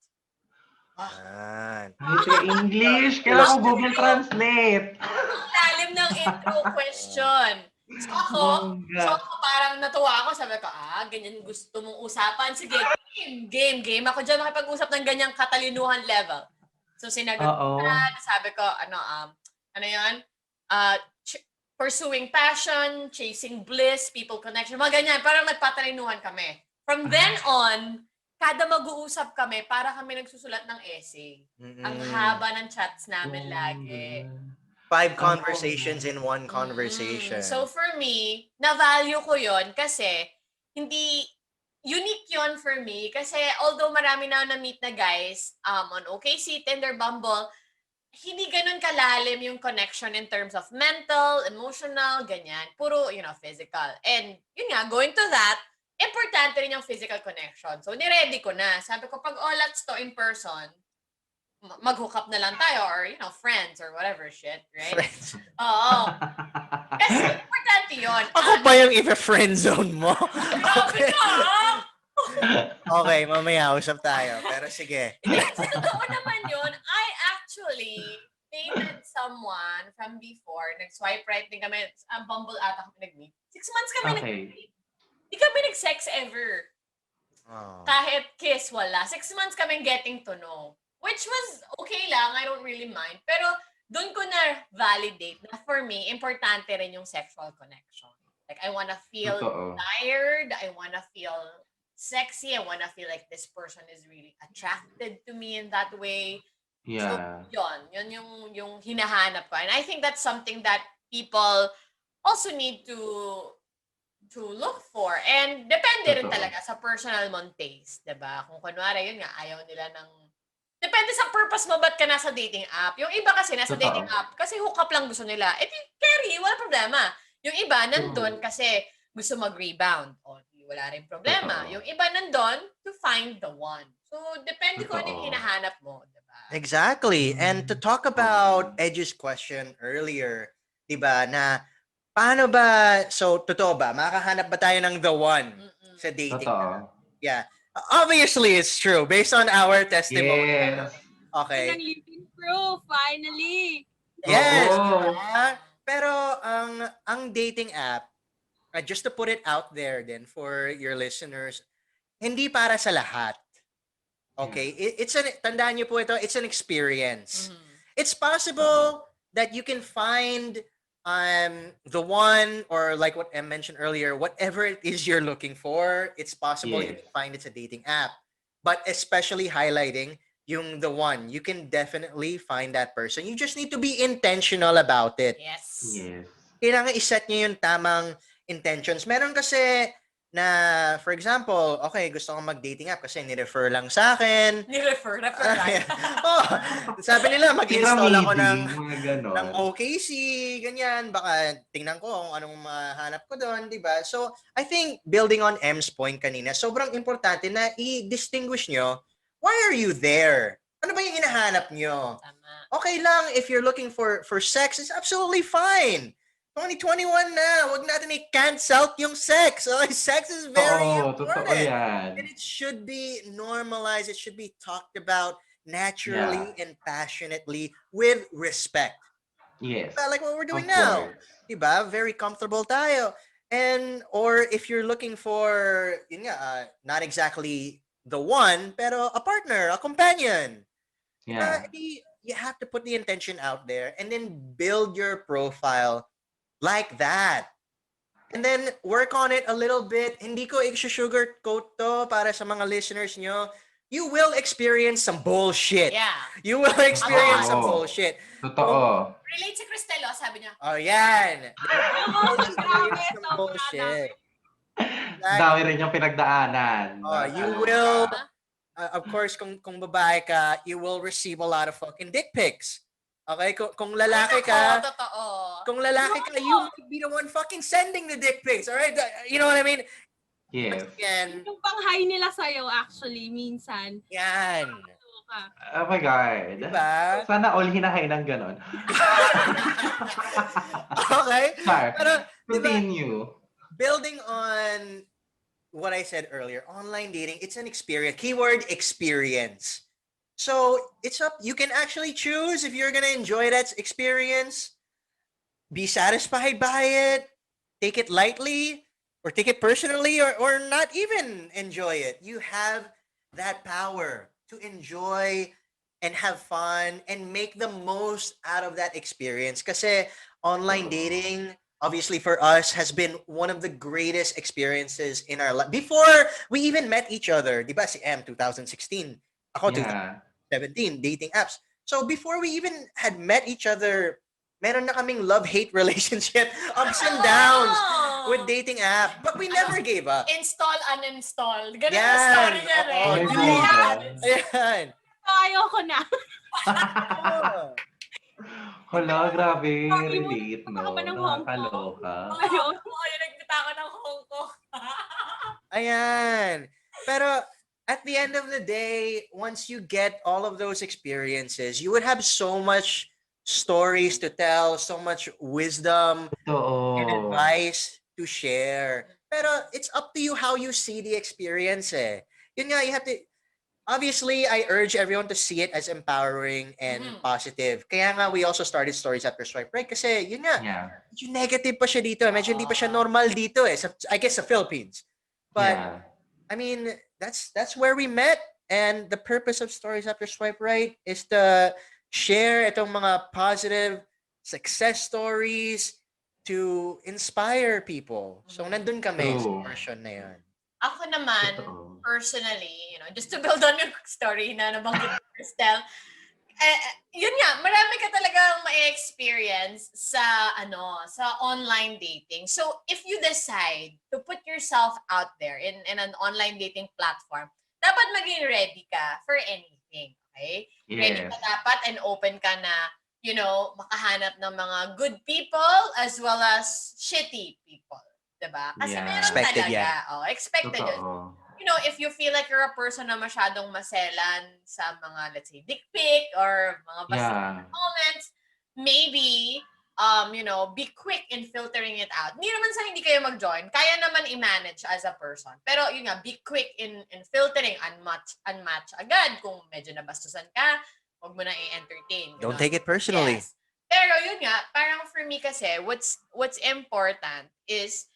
Yan. Ay, sa English. Kailangan ko Google Translate. Ang lalim ng intro question. So Bongga. ako parang natuwa ako. Sabi ko, ganyan gusto mong usapan. Sige, game. Ako dyan makipag-usap ng ganyang katalinuhan level. So sinagot Oo. ko, sabi ko, ano yun? Pursuing passion, chasing bliss, people connection, mga ganyan. Parang nagpatalinuhan kami. From then on, kada mag-uusap kami, para kami nagsusulat ng essay. Ang haba ng chats namin lagi. 5 conversations in one conversation. So for me, na-value ko yon kasi hindi unique yon for me kasi although marami na na-meet na guys on OKC, Tinder, Bumble, hindi ganun kalalim yung connection in terms of mental, emotional, ganyan. Puro, physical. And yun nga, going to that, importante rin yung physical connection. So, niready ko na. Sabi ko, pag let's to in person, mag-hook up na lang tayo or, friends or whatever shit, right? Friends. Oo. Kasi importante yun. Ako pa yung if-friend zone mo. Grabe ka! Okay, mamaya usap tayo. Pero sige. Hindi, kasi totoo naman yun. I actually dated someone from before. Nag-swipe right din kami. Bumble ata kami nag-meet. 6 months kami Okay. nag-meet. Hindi kami nag-sex ever. Oh. Kahit kiss, wala. 6 months kami getting to know. Which was okay lang. I don't really mind. Pero doon ko na validate na for me, importante rin yung sexual connection. Like, I wanna feel Totoo. tired. I wanna feel sexy. I wanna feel like this person is really attracted to me in that way. Yeah. So, yun yung hinahanap ko. And I think that's something that people also need to look for. And depende rin Totoo. talaga sa personal mong taste, 'di ba? Kung kunwari, yun nga, ayaw nila ng... depende sa purpose mo ba't ka nasa dating app. Yung iba kasi nasa dating Totoo. app kasi hook up lang gusto nila. Eh di, carry, wala problema. Yung iba nandun True. kasi gusto mag-rebound. O, di, wala rin problema. Yung Totoo. iba nandun to find the one. So, depende kung ano yung Totoo. hinahanap mo. Diba? Exactly. And to talk about Edge's question earlier, 'di ba, na paano ba, so totoo ba, makakahanap ba tayo ng the one Mm-mm. sa dating app? Totoo. Yeah. Obviously, it's true based on our testimony. Yes. Okay. Ng living proof, finally. Yes, di Oo. ba? Pero ang dating app, just to put it out there then for your listeners, hindi para sa lahat. Okay? It's an tandaan niyo po ito, it's an experience. Mhm. It's possible that you can find the one, or like what Em mentioned earlier, whatever it is you're looking for, it's possible you Yes. can find it's a dating app. But especially highlighting yung the one, you can definitely find that person. You just need to be intentional about it. Yes. Yes. Kailangan iset niyo yung tamang intentions. Meron kasi na, for example, okay, gusto kong mag-dating app kasi ni-refer lang sa akin. Ni-refer lang. Oh, sabi nila mag-install ako ng Pyramiding, mga ganon. OKC, ganyan, baka tingnan ko kung anong mahanap ko doon, 'di ba? So, I think building on M's point kanina, sobrang importante na i-distinguish nyo, why are you there? Ano ba yung hinahanap nyo? Tama. Okay lang if you're looking for sex, it's absolutely fine. 2021 na, wag natin i-cancel yung sex. Okay? Sex is very Totoo important. yan. And it should be normalized. It should be talked about naturally and passionately with respect. Yes. Diba? Like what we're doing Of now. course. Diba? Very comfortable tayo. And, or if you're looking for, yun nga, not exactly the one, pero a partner, a companion. Yeah. You have to put the intention out there and then build your profile like that. And then work on it a little bit. Hindi ko i-sugarcoat to para sa mga listeners nyo. You will experience some bullshit. Yeah. You will experience some Oo. bullshit. Totoo. Relate si Cristelo, sabi niya. Oh, yan. You will Grabe, experience some sobrang bullshit. Dami rin yung pinagdaanan. Oh, you Nakakaloka. will, of course, kung babae ka, you will receive a lot of fucking dick pics. Okay? Kung lalaki ka, Totoo. kung lalaki ka, you might be the one fucking sending the dick pics. All right? You know what I mean? Yes. Yan. Yung pang-high nila sa'yo, actually, minsan. Yan. Ka. Oh my God. Diba? Sana all hinahay ng ganon. Okay? Char. Pero, diba, Continue. building on what I said earlier, online dating, it's an experience. Keyword experience. So, it's up. You can actually choose if you're gonna enjoy that experience, be satisfied by it, take it lightly, or take it personally, or not even enjoy it. You have that power to enjoy and have fun and make the most out of that experience. Kasi online dating, obviously for us, has been one of the greatest experiences in our life. Before we even met each other, di ba si M, 2016, ako Yeah. 2017, dating apps. So before we even had met each other, meron na kaming love-hate relationship, ups and downs with dating app. But we never gave up. Install, uninstall. Ganun Yan. ang story niya, Oo, eh. Oh, yun. God. Ayan. Ayoko na. Oh. Hala, grabe. Sorry mo, Relate, punta ka no? pa ng Hong Kong. Nakakaloka. Ayun. Ayun, nagpunta ako ng Hong Kong. Ayan. Pero at the end of the day, once you get all of those experiences, you would have so much stories to tell, so much wisdom and Totoo. advice to share. Pero it's up to you how you see the experience eh. Yun nga, you have to, obviously, I urge everyone to see it as empowering and positive. Kaya nga, we also started Stories After Swipe Right kasi, yun nga, Yeah. medyo negative pa siya dito. Medyo hindi pa siya normal dito eh. I guess sa Philippines. But, Yeah. I mean, that's where we met. And the purpose of Stories After Swipe Right is to share itong mga positive success stories to inspire people. So, nandun kami sa True. version na yun. Ako naman, Totoo. personally, just to build on yung story na nabanggit ni Cristel, yun nga, marami ka talagang ma-experience sa online dating. So, if you decide to put yourself out there in an online dating platform, dapat maging ready ka for anything. Okay? Ready ka Yes. dapat and open ka na, makahanap ng mga good people as well as shitty people. Diba? Kasi Yeah. meron Expected talaga. yan. Expected yun. Totoo. If you feel like you're a person na masyadong maselan sa mga, let's say, dick pic or mga basta Yeah. comments, maybe, be quick in filtering it out. Hindi naman sa hindi kayo mag-join. Kaya naman i-manage as a person. Pero yun nga, be quick in filtering, unmatch agad. Kung medyo nabastusan ka, huwag mo na i-entertain. Don't Ganon. take it personally. Yes. Pero yun nga, parang for me kasi, what's important is,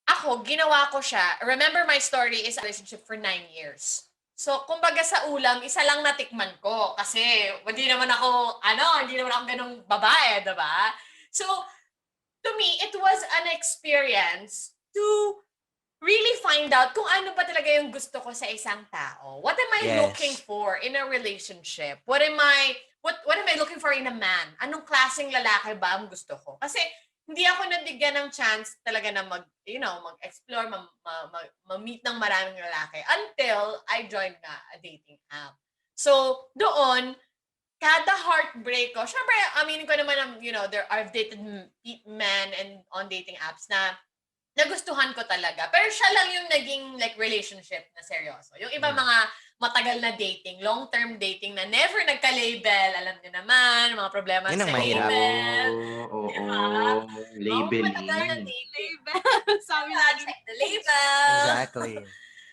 ako, ginawa ko siya. Remember my story is a relationship for 9 years. So, kumbaga sa ulam, isa lang natikman ko. Kasi, hindi naman ako ganong babae, diba? So, to me, it was an experience to really find out kung ano ba talaga yung gusto ko sa isang tao. What am I Yes. looking for in a relationship? What am I looking for in a man? Anong klaseng lalaki ba ang gusto ko? Kasi hindi ako nabigyan ng chance talaga na mag-explore, ma-meet ng maraming lalaki until I joined nga a dating app. So, doon, kada heartbreak ko, syempre, aminin ko naman, I've dated men and on dating apps na nagustuhan ko talaga. Pero siya lang yung naging like relationship na seryoso. Yung iba mga matagal na dating, long-term dating na never nagka-label. Alam niyo naman, mga problema Yun sa ang mahirap. label. Oo. Diba? Mga matagal na Labeling. dating. Label. Sabi lagi. Check the label. Exactly.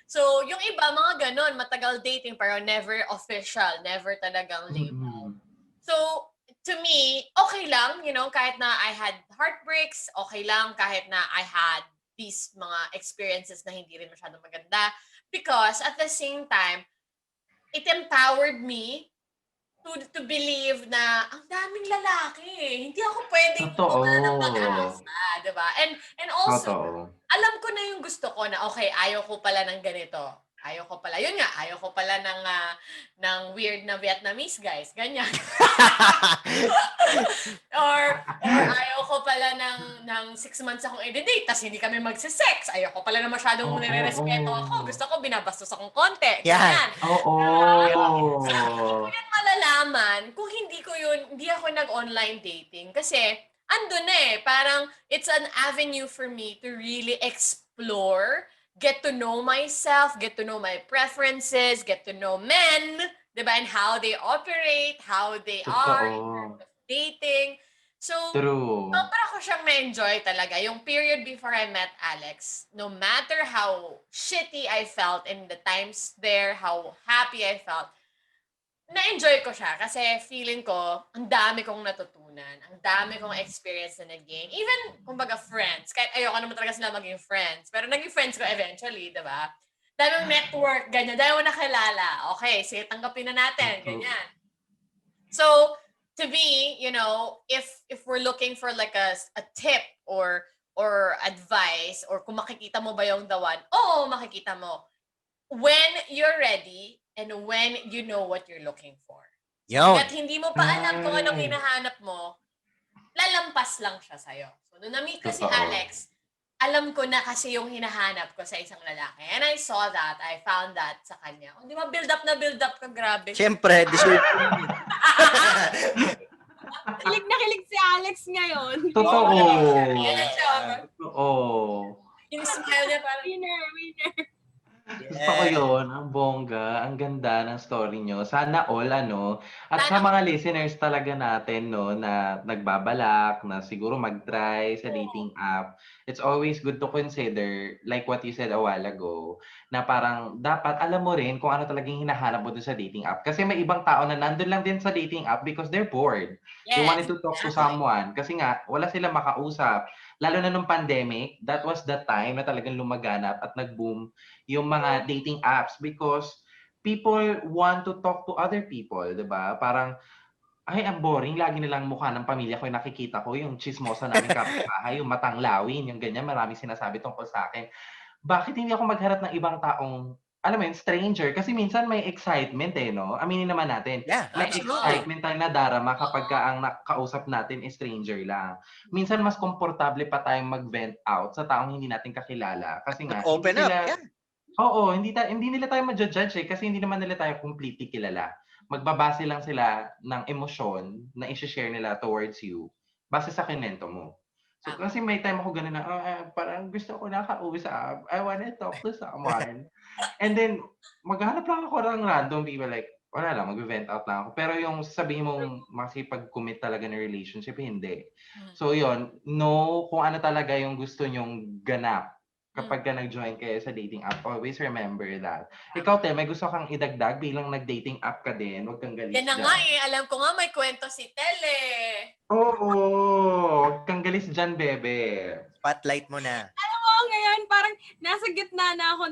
So, yung iba, mga ganon, matagal dating pero never official, never talagang label. So, to me, okay lang, kahit na I had heartbreaks, okay lang kahit na I had these mga experiences na hindi rin masyadong maganda. Because at the same time, it empowered me to believe na ang daming lalaki. Hindi ako pwedeng Totoo. mawala ng pag-asa, diba? And also, Totoo. alam ko na yung gusto ko na, okay, ayaw ko pala ng ganito. Ayaw ko pala, yun nga, ayaw ko pala ng weird na Vietnamese guys. Ganyan. or ayaw ko pala ng 6 months akong i-date, tas hindi kami magsisex. Ayaw ko pala na masyadong Oo, nire-respeto ako. Gusto ko binabastos akong konti. Yan. Ganyan. Oo. Hindi ko yan malalaman kung hindi ako nag-online dating. Kasi, andun na parang it's an avenue for me to really explore, get to know myself, get to know my preferences, get to know men, diba? And how they operate, how they are in terms Totoo. of dating. So, True. sobra ko siyang na-enjoy talaga. Yung period before I met Alex, no matter how shitty I felt in the times there, how happy I felt, na-enjoy ko siya kasi feeling ko, ang dami kong natutunan, ang dami kong experience na nag-gain. Even, kumbaga, friends. Kahit ayoko naman talaga sila maging friends. Pero naging friends ko eventually, diba? Daming network, ganyan. Dahil mo nakilala. Okay, sige, tanggapin na natin. Ganyan. So, to me, if we're looking for like a tip or advice or kung makikita mo ba yung the one, oo, makikita mo. When you're ready and when you know what you're looking for. Yun. At hindi mo pa alam kung anong hinahanap mo, lalampas lang siya sa'yo. So, nung na-meet ko si Totoo. Alex, alam ko na kasi yung hinahanap ko sa isang lalaki. And I saw that, I found that sa kanya. Di ba, build up ka, grabe. Siyempre, deserve. Kilig na kilig si Alex ngayon. Totoo. Yan ang siya. Totoo. Yung smile niya parang, Winner. Gusto ko yun. Ang bongga. Ang ganda ng story nyo. Sana all, At sa mga listeners talaga natin, na nagbabalak, na siguro mag-try sa dating app, it's always good to consider, like what you said a while ago, na parang dapat alam mo rin kung ano talagang hinahanap mo dun sa dating app. Kasi may ibang tao na nandun lang din sa dating app because they're bored. They wanted to talk to someone. Kasi nga, wala silang makausap. Lalo na nung pandemic, that was the time na talagang lumaganap at nag-boom yung mga dating apps because people want to talk to other people, 'di ba? Parang ay, ang boring. Lagi nilang mukha ng pamilya ko yung nakikita ko, yung chismosa namin kapitbahay, yung matanglawin, yung ganyan, maraming sinasabi tungkol sa akin. Bakit hindi ako magharap ng ibang taong, alam mo yun, stranger? Kasi minsan may excitement no? Aminin naman natin. Yeah, May absolutely. excitement tayo na darama kapag ang nakausap natin is stranger lang. Minsan mas komportable pa tayong mag-vent out sa taong hindi natin kakilala. Kasi nga, Open hindi up, sila, yeah. Oo, hindi nila tayo ma-ju-judge kasi hindi naman nila tayo completely kilala. Magbabase lang sila ng emosyon na i-share nila towards you base sa kinento mo. So Tama. kasi may time ako gano'n na, parang gusto ko na kausap, I wanna talk to someone. And then maghahanap lang ako ng random people like, wala lang, magve-vent out lang ako. Pero yung sasabihin mong makipag-commit talaga ng relationship, hindi. So yun, know kung ano talaga yung gusto nyong ganap kapag ka nag-join kayo sa dating app. Always remember that. Ikaw, Te, may gusto kang idagdag bilang nag-dating app ka din. Huwag kang galis Yan na nga dyan. alam ko nga may kwento si Tele. Oo, huwag kang galis dyan, bebe. Spotlight mo na. Oo, ngayon parang nasa gitna na ako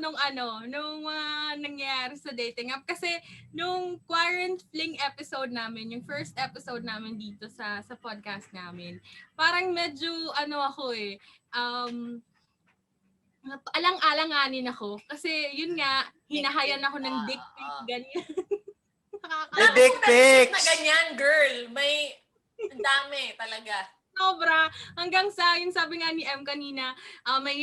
nung mga nangyayari sa dating app. Kasi nung quarantine fling episode namin, yung first episode namin dito sa podcast namin, parang medyo ako alang-alanganin ako. Kasi yun nga, hinahayan ako ng dick pic, ganyan. The Alam dick ko message na pics! ganyan, girl. Ang dami talaga. Sobra. Hanggang sa, yung sabi nga ni M kanina, may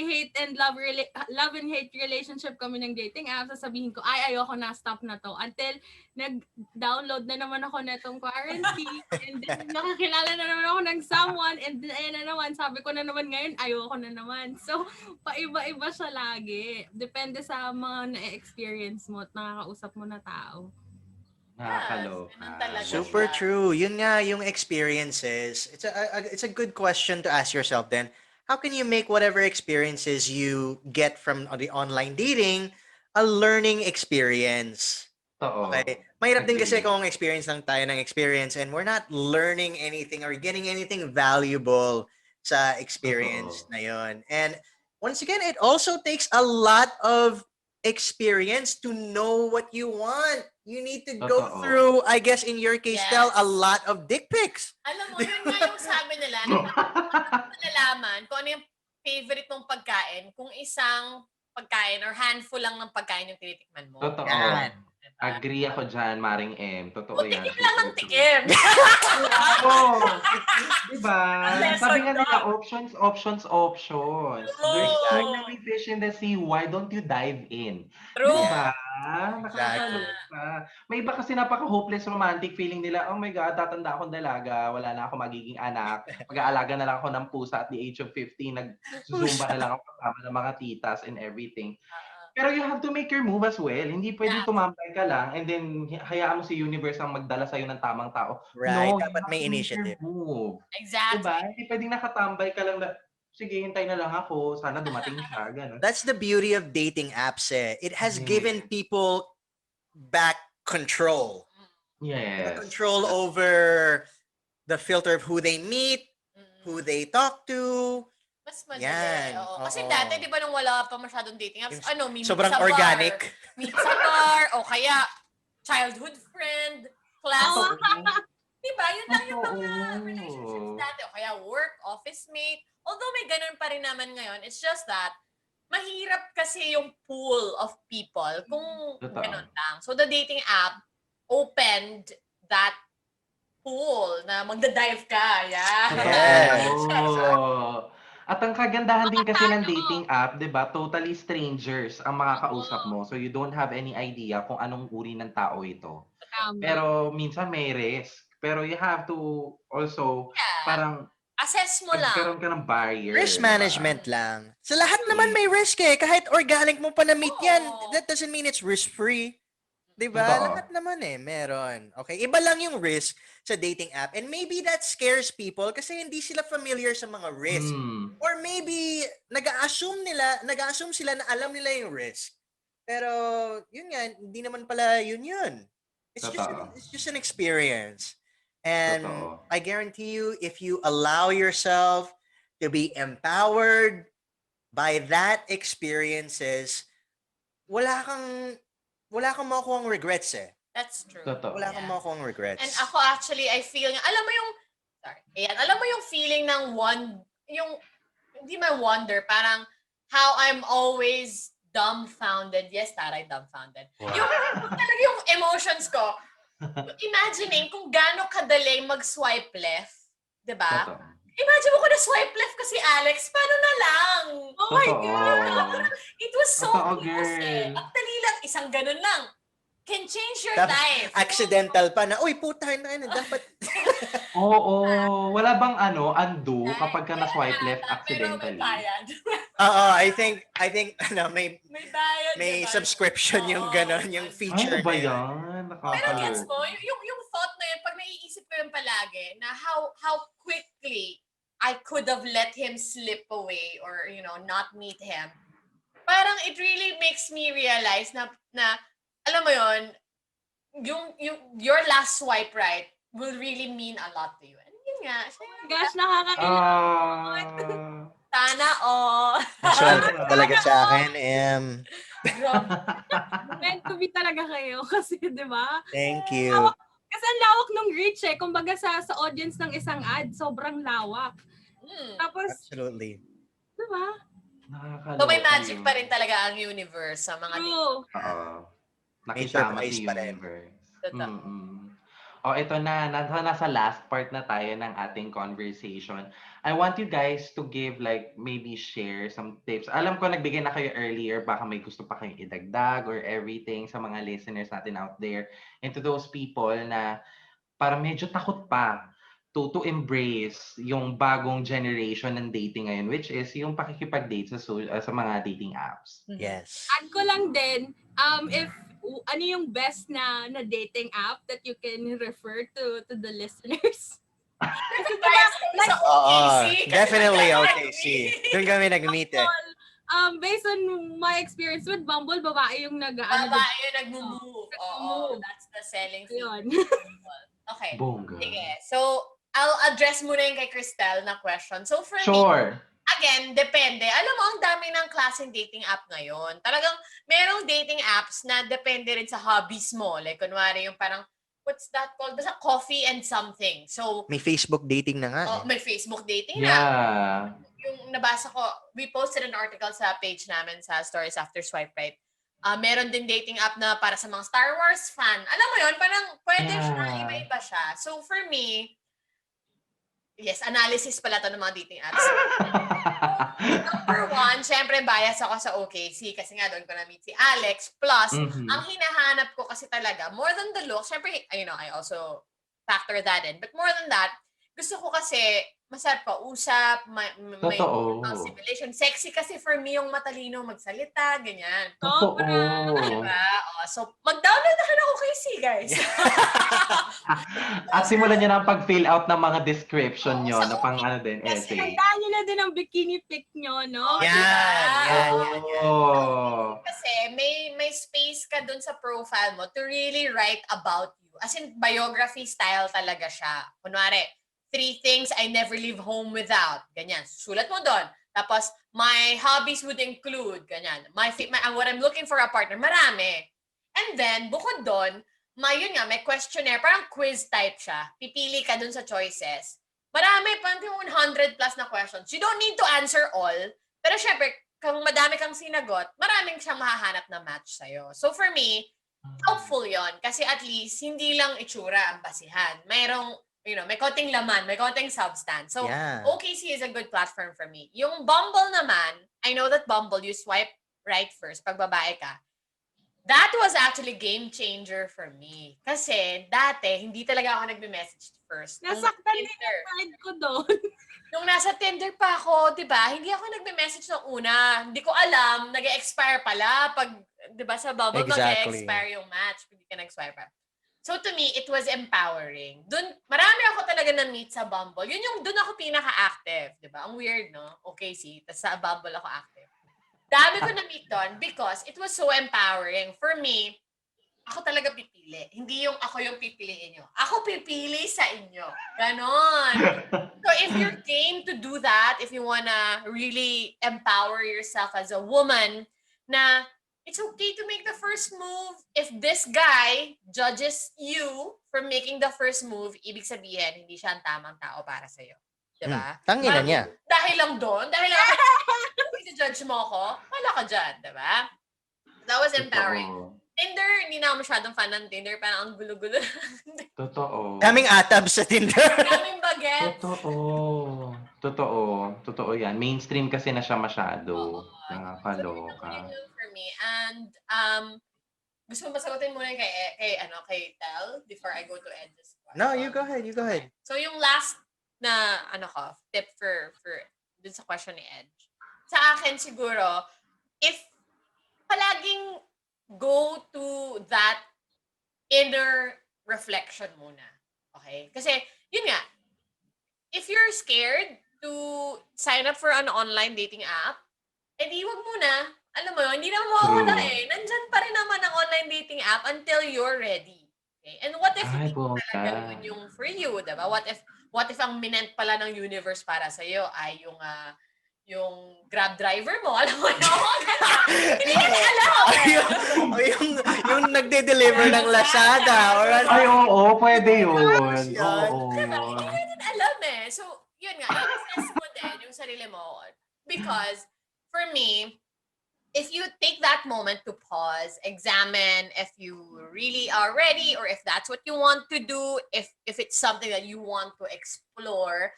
love and hate relationship kami ng dating app. Sasabihin ko, ayoko na, stop na to. Until nag-download na naman ako netong quarantine. And then nakakilala na naman ako ng someone. And then ayun na naman, sabi ko na naman ngayon, ayoko na naman. So, paiba-iba siya lagi. Depende sa mga na-experience mo at nakakausap mo na tao. Nakakaloka. ganun talaga Super siya. true. Yun nga yung experiences. It's a good question to ask yourself then. How can you make whatever experiences you get from the online dating a learning experience? Totoo. Okay. Mahirap din kasi Agree. kung experience lang tayo ng experience and we're not learning anything or getting anything valuable sa experience Totoo. na yun. And once again, it also takes a lot of experience to know what you want. You need to go Totoo. through, I guess in your case, Tel, a Yes. lot of dick pics. Alam mo, yun nga yung sabi nila, nalalaman kung ano yung favorite mong pagkain, kung isang pagkain or handful lang ng pagkain yung tinitikman mo. Totoo. Yan. Diba? Agree ako dyan, Maring M. O, Totoo yan. tikim lang ng Super true. tikim. Oo. Diba? Lesson Sabi nga nila, doon. options. There's so Oo. many fish in the sea. Why don't you dive in? True. Diba? Exactly. Nakakaloka. May iba kasi napaka-hopeless romantic feeling nila, oh my God, tatanda akong dalaga, wala na ako magiging anak, mag-aalaga na lang ako ng pusa at the age of 50, nag-zumba na lang ako kasama ng mga titas and everything. Pero you have to make your move as well. Hindi pwedeng Yeah. tumambay ka lang and then hayaan mo si universe ang magdala sa'yo ng tamang tao. Right. No, you Dapat have may to make your initiative. move. Exactly. Diba? Hindi pwedeng nakatambay ka lang na, sige, hintay na lang ako, sana dumating siya, gano'n. That's the beauty of dating apps. It has given Yes. people back control. Yes. Control over the filter of who they meet, who they talk to. Mas madali. Yan. Oo. Kasi Oo. dati, di ba, nung wala pa masyadong dating apps, meet Sobrang sa bar. organic. Meet sa bar, o kaya childhood friend, classmate. Di ba? Yun lang yung mga relationships dati. O kaya work, office mate. Although may ganun pa rin naman ngayon, it's just that mahirap kasi yung pool of people kung Totoo. ganun lang. So the dating app opened that pool na magda-dive ka. Yeah. Totoo. At ang kagandahan din kasi ng dating app, 'di ba? Totally strangers ang makakausap mo. So you don't have any idea kung anong uri ng tao ito. Tama. Pero minsan may risk. Pero you have to also parang Assess mo lang. magkaroon ka ng barrier. Risk diba? management lang. Sa lahat naman may risk Kahit organic mo pa na-meet yan, that doesn't mean it's risk-free. Diba? Totoo. Lahat naman meron. Okay, iba lang yung risk sa dating app. And maybe that scares people kasi hindi sila familiar sa mga risk. Or maybe nag-assume sila na alam nila yung risk. Pero yun nga, hindi naman pala yun. It's just an experience. And Totoo. I guarantee you, if you allow yourself to be empowered by that experiences, wala kang makukuhang regrets That's true. Totoo. Wala kang makukuhang regrets. And ako actually, I feel, alam mo yung feeling ng hindi man wonder, parang how I'm always dumbfounded. Yes, taray, dumbfounded. Wow. Yung talaga yung emotions ko, imagining kung gaano kadali mag-swipe left, 'di ba? Totoo. Imagine mo kung na-swipe left ko si Alex, paano na lang? Oh my Totoo. God! It was so Totoo, close eh. girl. Ang dali lang, isang ganun lang. Can change your Tapos, life. accidental pa na, uy, putahin na, dapat. Oo. Wala bang undo kapag ka Kaya na-swipe nga, left pero may accidentally? bayad. Oo, I think, may May bayad, may diba? subscription yung Oo. gano'n, yung Ay, feature ano ba na yun. yan? Pero gets Nakakaloko. mo, yung thought na yun, pag naiisip ko yun palagi, na how quickly I could have let him slip away or, not meet him. Parang it really makes me realize na alam mo yun, your last swipe right will really mean a lot to you. And yun nga, Gosh, nakakailang. Ah. sana all. Actual talaga sa akin, Grabe. Meant to be talaga kayo kasi, di ba? thank you. Kasi ang lawak nung reach eh. Kumbaga sa audience ng isang ad, sobrang lawak. Tapos, Absolutely. di ba? Nakakaloka So may magic yun. pa rin talaga ang universe sa mga True. Oo. May Nakisama surprise si pa rin. universe. Totoo. O, ito na. Nasa last part na tayo ng ating conversation. I want you guys to give maybe share some tips. Alam ko nagbigay na kayo earlier, baka may gusto pa kayong idagdag or everything sa mga listeners natin out there. And to those people na parang medyo takot pa to embrace yung bagong generation ng dating ngayon, which is yung pakikipag-date sa mga dating apps. Yes. Add ko lang din, if ano yung best na dating app that you can refer to the listeners? Kasi diba, like, Oo, OKC. definitely OKC. Doon kami nag-meet eh. based on my experience with Bumble, babae yung Babae yung nag-move. Oo, nag-move. that's the selling Ayun. feature. Okay. Bongga. Sige. So, I'll address muna yung kay Cristel na question. So, for me, Sure. again, depende. Alam mo, ang dami ng klaseng dating app ngayon. Talagang, merong dating apps na depende rin sa hobbies mo. Like, kunwari yung parang, what's that called? Basta coffee and something. So, May Facebook dating na nga eh. may Facebook dating na. Yeah. Yung nabasa ko, we posted an article sa page namin sa Stories After Swipe Right. Meron din dating app na para sa mga Star Wars fan. Alam mo yun, parang pwede siya, Yeah. iba-iba siya. So for me, yes, analysis pala to ng mga dating apps. Number one, syempre bias ako sa OKC kasi nga doon ko na-meet si Alex. Plus, ang hinahanap ko kasi talaga, more than the look, syempre, I also factor that in. But more than that, gusto ko kasi masarap kausap, may Totoo. simulation. Sexy kasi for me yung matalino magsalita, ganyan. Totoo. Diba? So, mag-download na kayo ng OKC, guys. At simulan nyo na ang pag-fill out ng mga description nyo sa na pang din, essay. Tandaan nyo na din ang bikini pic nyo, no? Yan. Oh. Kasi may space ka dun sa profile mo to really write about you. As in, biography style talaga siya. Kunwari, 3 things I never leave home without. Ganyan. Sulat mo doon. Tapos, my hobbies would include, ganyan. What I'm looking for a partner, marami. And then, bukod doon, may questionnaire, parang quiz type siya. Pipili ka dun sa choices. Marami, parang 100 plus na questions. You don't need to answer all. Pero syempre, kung madami kang sinagot, maraming siyang mahahanap na match sa'yo. So for me, helpful yon kasi at least, hindi lang itsura ang basihan. Mayroong, may konting laman, may konting substance. So, Yeah. OKC is a good platform for me. Yung Bumble naman, I know that Bumble, you swipe right first pag babae ka. That was actually game changer for me. Kasi dati, hindi talaga ako nagme-message first. Nasaktan din yung side ko doon. Nung nasa Tinder pa ako, 'di ba? Hindi ako nagme-message nung una. Hindi ko alam, nag-expire pala pag 'di ba sa Bumble Exactly. mag-expire yung match, hindi ka nag-swipe up. So to me, it was empowering. Doon marami ako talaga na-meet sa Bumble. Yun yung doon ako pinaka-active, 'di ba? Ang weird, no? Okay, tas sa Bumble ako active. Dami ko na-meet doon because it was so empowering. For me, ako talaga pipili. Hindi yung ako yung pipiliin nyo. Ako pipili sa inyo. Ganon. So if you're game to do that, if you wanna really empower yourself as a woman, na it's okay to make the first move. If this guy judges you for making the first move, ibig sabihin, hindi siya ang tamang tao para sa'yo. Diba? Tangin na niya. Dahil lang doon, dahil lang judge mo ako, wala ka dyan, diba? That was empowering. Totoo. Tinder, hindi na ako masyadong fan ng Tinder. Parang ang gulo-gulo. Totoo. Daming atabs sa Tinder. Daming bagets. Totoo. Totoo yan. Mainstream kasi na siya Oo. masyado. So, yun Nakakaloka. lang for me. And, gusto mo ba sagutin muna yung kay Tel before I go to Ed's No, you question? go ahead, you go ahead. So, yung last na, tip for dun sa question ni Ed. Sa akin siguro, if palaging go to that inner reflection muna. Okay? Kasi, yun nga, if you're scared to sign up for an online dating app, edi wag muna. Alam mo yun, hindi naman mawawala True. eh. Nandyan pa rin naman ang online dating app until you're ready. Okay? And what if Ay, hindi talaga bongga. yun yung for you, diba? What if ang minent pala ng universe para sa'yo ay yung Grab driver mo? Alam mo yun? Hindi natin alam eh. yung nagde-deliver ng Lazada or ano. Ay, oo, pwede yun. Yan. Diba? Oo. Hindi natin alam eh. So, yun nga, i-assess mo din yung sarili mo. Because, for me, if you take that moment to pause, examine if you really are ready or if that's what you want to do, if it's something that you want to explore,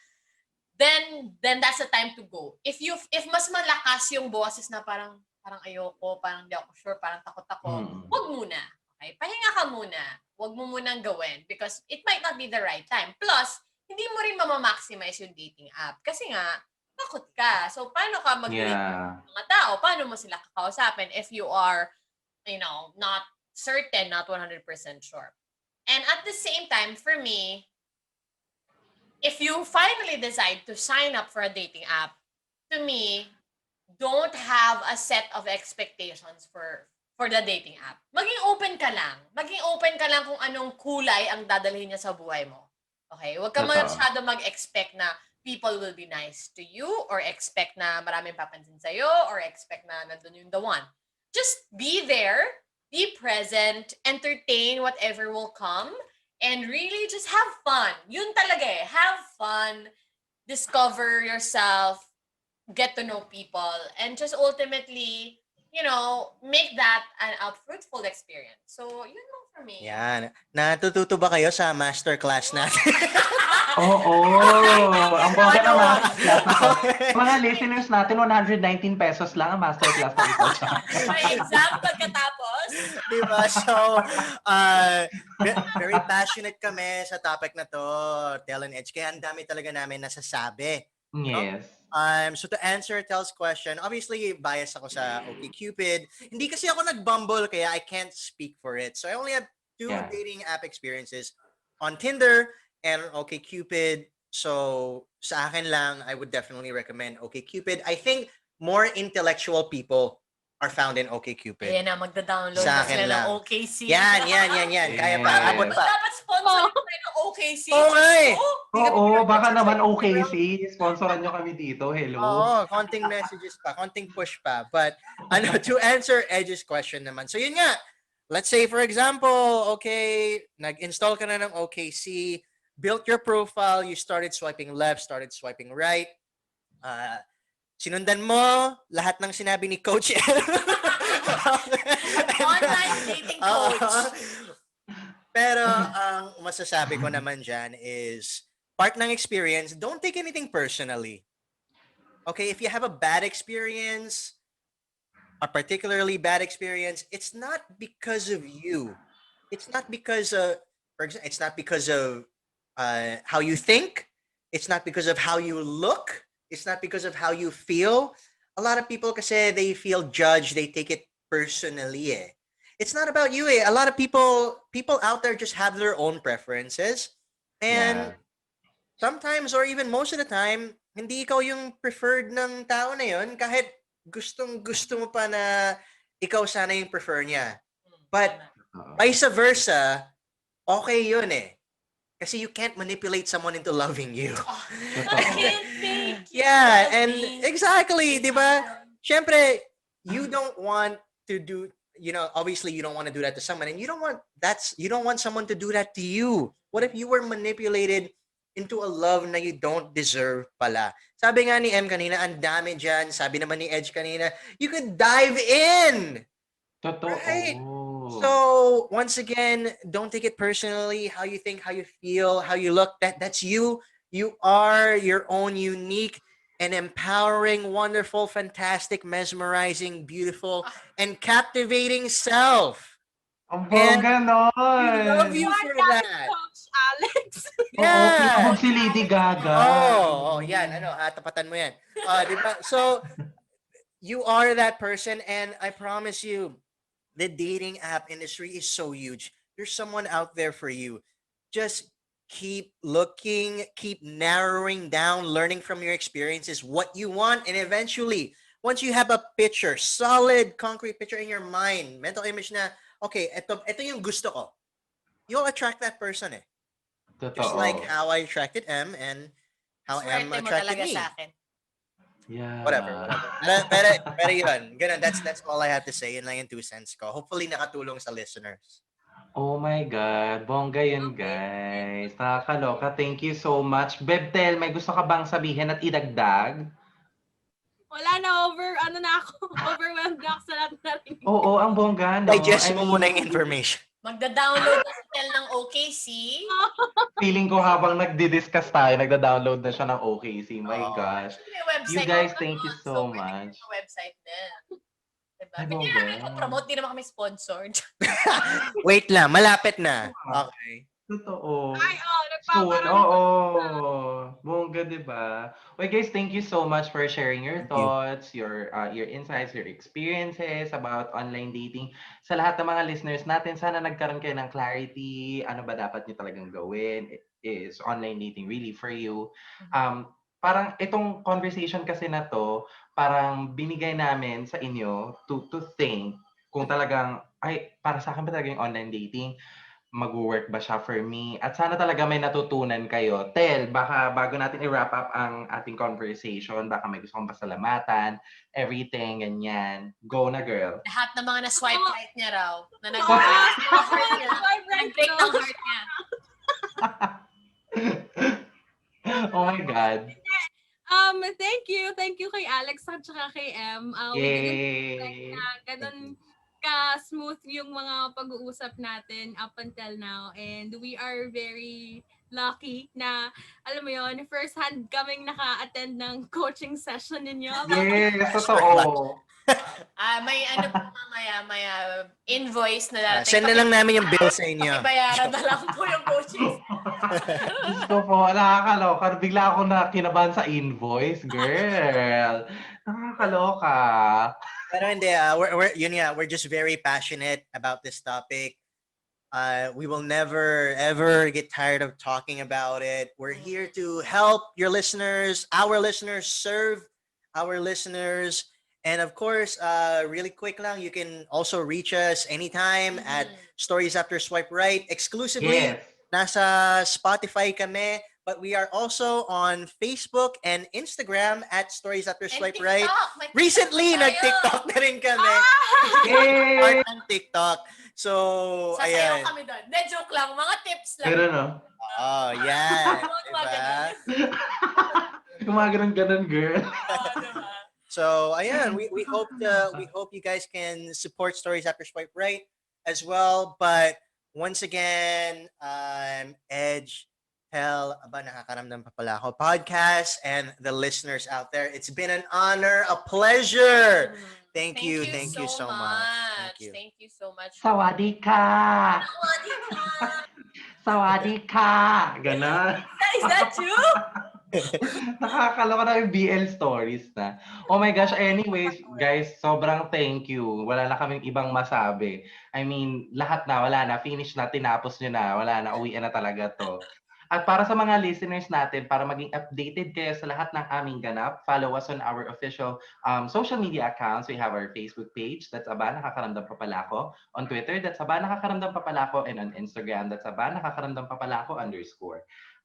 then that's the time to go. If mas malakas yung boses na parang ayoko, parang di ako sure, parang takot ako, wag muna. Okay? Pahinga ka muna. Wag mo munang gawin because it might not be the right time. Plus, hindi mo rin mamamaximize yung dating app kasi nga takot ka. So paano ka mag-relate Yeah. mga tao? Paano mo sila kakausapin if you are, not certain, not 100% sure? And at the same time, for me, if you finally decide to sign up for a dating app, to me, don't have a set of expectations for the dating app. Maging open ka lang. Maging open ka lang kung anong kulay ang dadalhin niya sa buhay mo. Okay? Huwag ka Totoo. masyado mag-expect na people will be nice to you or expect na maraming papansin sa'yo or expect na nandun yung the one. Just be there, be present, entertain whatever will come, and really just have fun. Yun talaga eh. Have fun, discover yourself, get to know people, and just ultimately, make that a fruitful experience. So, yun lang for me. Yan. Natututo ba kayo sa masterclass natin? Oo. Ang bongga ng masterclass na to. Mga listeners natin, 119 pesos lang ang masterclass na ito. May exam pagkatapos. Diba? So, very passionate kami sa topic na to, Tel and Edge. Kaya ang dami talaga namin nasasabi. Yes. So to answer Tel's question, obviously biased ako sa OkCupid. Hindi kasi ako nag-Bumble kaya I can't speak for it. So I only have two Yeah. dating app experiences on Tinder and OkCupid. So sa akin lang, I would definitely recommend OkCupid. I think more intellectual people are found in OkCupid. Ayan na, magda-download Sa na akin sila ng lang. OKC. Yan. Kaya pa, Yes. abot pa. Dapat sponsor tayo ng OKC. Okay. Oo, baka naman OKC. Sponsoran nyo kami dito. Hello. Oo, konting messages pa, konting push pa. But to answer Edge's question naman. So yun nga, let's say for example, okay, nag-install ka na ng OKC, built your profile, you started swiping left, started swiping right. Sinundan mo lahat ng sinabi ni Coach L. Online dating coach. Pero ang masasabi ko naman dyan is part ng experience, don't take anything personally. Okay, if you have a bad experience, a particularly bad experience, it's not because of you. It's not because for example, it's not because of how you think. It's not because of how you look. It's not because of how you feel. A lot of people kasi they feel judged, they take it personally eh. It's not about you eh. A lot of people out there just have their own preferences. And Yeah. sometimes or even most of the time, hindi ikaw yung preferred ng tao na yun kahit gusto mo pa na ikaw sana yung prefer niya. But vice versa, okay yun eh. Kasi you can't manipulate someone into loving you. I can't think. Yeah, and exactly, di ba? Siyempre, you don't want to do, obviously you don't want to do that to someone and you don't want someone to do that to you. What if you were manipulated into a love na you don't deserve pala? Sabi nga ni M kanina, ang dami dyan. Sabi naman ni Edge kanina, you could dive in. Totoo. Right. So, once again, don't take it personally. How you think, how you feel, how you look, that's you. You are your own unique and empowering, wonderful, fantastic, mesmerizing, beautiful, and captivating self. Ang And bongga we nun. love You you are for that that. coach, Alex. Oo, Yeah. kinabog si Lady Gaga. Oh, yan. Ano, tapatan mo yan. Di ba? So, you are that person, and I promise you, the dating app industry is so huge. There's someone out there for you. Just keep looking, keep narrowing down, learning from your experiences what you want, and eventually, once you have a picture, solid, concrete picture in your mind, mental image na, okay, ito yung gusto ko, you'll attract that person eh. Just like Totoo. how I attracted M and how M Swerte mo attracted talaga me. sa akin. Whatever, Yeah. whatever. Pero yun, ganun, that's all I have to say. Yun lang yung 2 cents ko. Hopefully nakatulong sa listeners. Oh my God. Bongga yun, guys. Nakakaloka. Thank you so much. Bebtel, may gusto ka bang sabihin at idagdag? Wala na, overwhelmed na ako sa lahat na rin. Oo, ang bongga, no? Digest I mo mean, muna yung information. Magda-download na si Tel ng OKC. feeling ko habang nagdi-discuss tayo, nagda-download na siya ng OKC. My Oo. gosh. May website. You guys, naman, thank you so so pwede much. kayo sa website na. Diba? Ay, Pwede bongga. namin promote, di naman kami sponsored. Wait lang, malapit na. Okay. Totoo. Ay, Soon, nagpaparami oo. pa. Bongga, di ba? Well, guys, thank you so much for sharing your Thank you. thoughts, your insights, your experiences about online dating. Sa lahat ng mga listeners natin, sana nagkaroon kayo ng clarity. Ano ba dapat niyo talagang gawin? Is online dating really for you? Parang itong conversation kasi na to, parang binigay namin sa inyo to think kung talagang, ay, para sa akin ba talaga yung online dating? Mag-work ba siya for me? At sana talaga may natutunan kayo. Tel, baka bago natin i-wrap up ang ating conversation, baka may gusto kong pasalamatan, everything, ganyan. Go na, girl. Lahat ng mga na-swipe right niya raw. Na Swipe right nag-break ko. ng heart niya. Oh my God. Thank you kay Alex at saka kay M. We didn't expect Yay! na ganun ka-smooth yung mga pag-uusap natin up until now. And we are very lucky na, alam mo yon, first hand kaming naka-attend ng coaching session ninyo. Yes, totoo. May ano po mamaya, may invoice na darating. Send na lang namin yung bill sa inyo. Pakibayaran na lang po yung coaching. Diyos ko po, nakakaloka. Bigla ako na kinabahan sa invoice, girl. Nakakaloka. Pero hindi, we're just very passionate about this topic. We will never ever get tired of talking about it. We're here to help your listeners, our listeners, serve our listeners. And of course, really quick lang, you can also reach us anytime at Stories After Swipe Right. Exclusively, Yes. nasa Spotify kami. But we are also on Facebook and Instagram at Stories After Swipe Right. Recently, nag-TikTok na rin kami. Yay! Part ng TikTok. So, Sasayaw ayan. kami doon. De, joke lang. Mga tips lang. Pero no? Oh, yan. Mga Diba? Gumaganon-ganon, girl. diba? So, ayan, we hope you guys can support Stories After Swipe Right as well. But once again, Edge, Hell, aba, nakakaramdam pa pala ako, podcast, and the listeners out there. It's been an honor, a pleasure. Thank you so much. Thank you so much. Sawadee ka! Sawadee ka! Sawadee ka! Ganon. Is that you? Nakakaloka na yung BL stories na. Oh my gosh, anyways, guys, sobrang thank you. Wala na kaming ibang masabi. I mean, lahat na, wala na. Finish na, tinapos nyo na. Wala na, uwian na talaga to. At para sa mga listeners natin, para maging updated kayo sa lahat ng aming ganap, follow us on our official social media accounts. We have our Facebook page, that's Aba Nakakaramdam Pa Pala Ako. On Twitter, that's Aba Nakakaramdam Pa Pala Ako. And on Instagram, that's Aba Nakakaramdam Pa Pala Ako _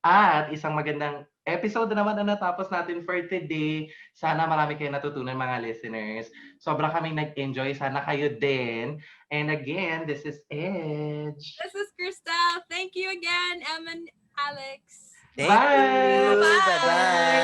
At isang magandang episode na naman na natapos natin for today. Sana marami kayong natutunan, mga listeners. Sobra kaming nag-enjoy. Sana kayo din. And again, this is Edge. This is Crystal. Thank you again, Em and Alex. Thank Bye! you. Bye-bye.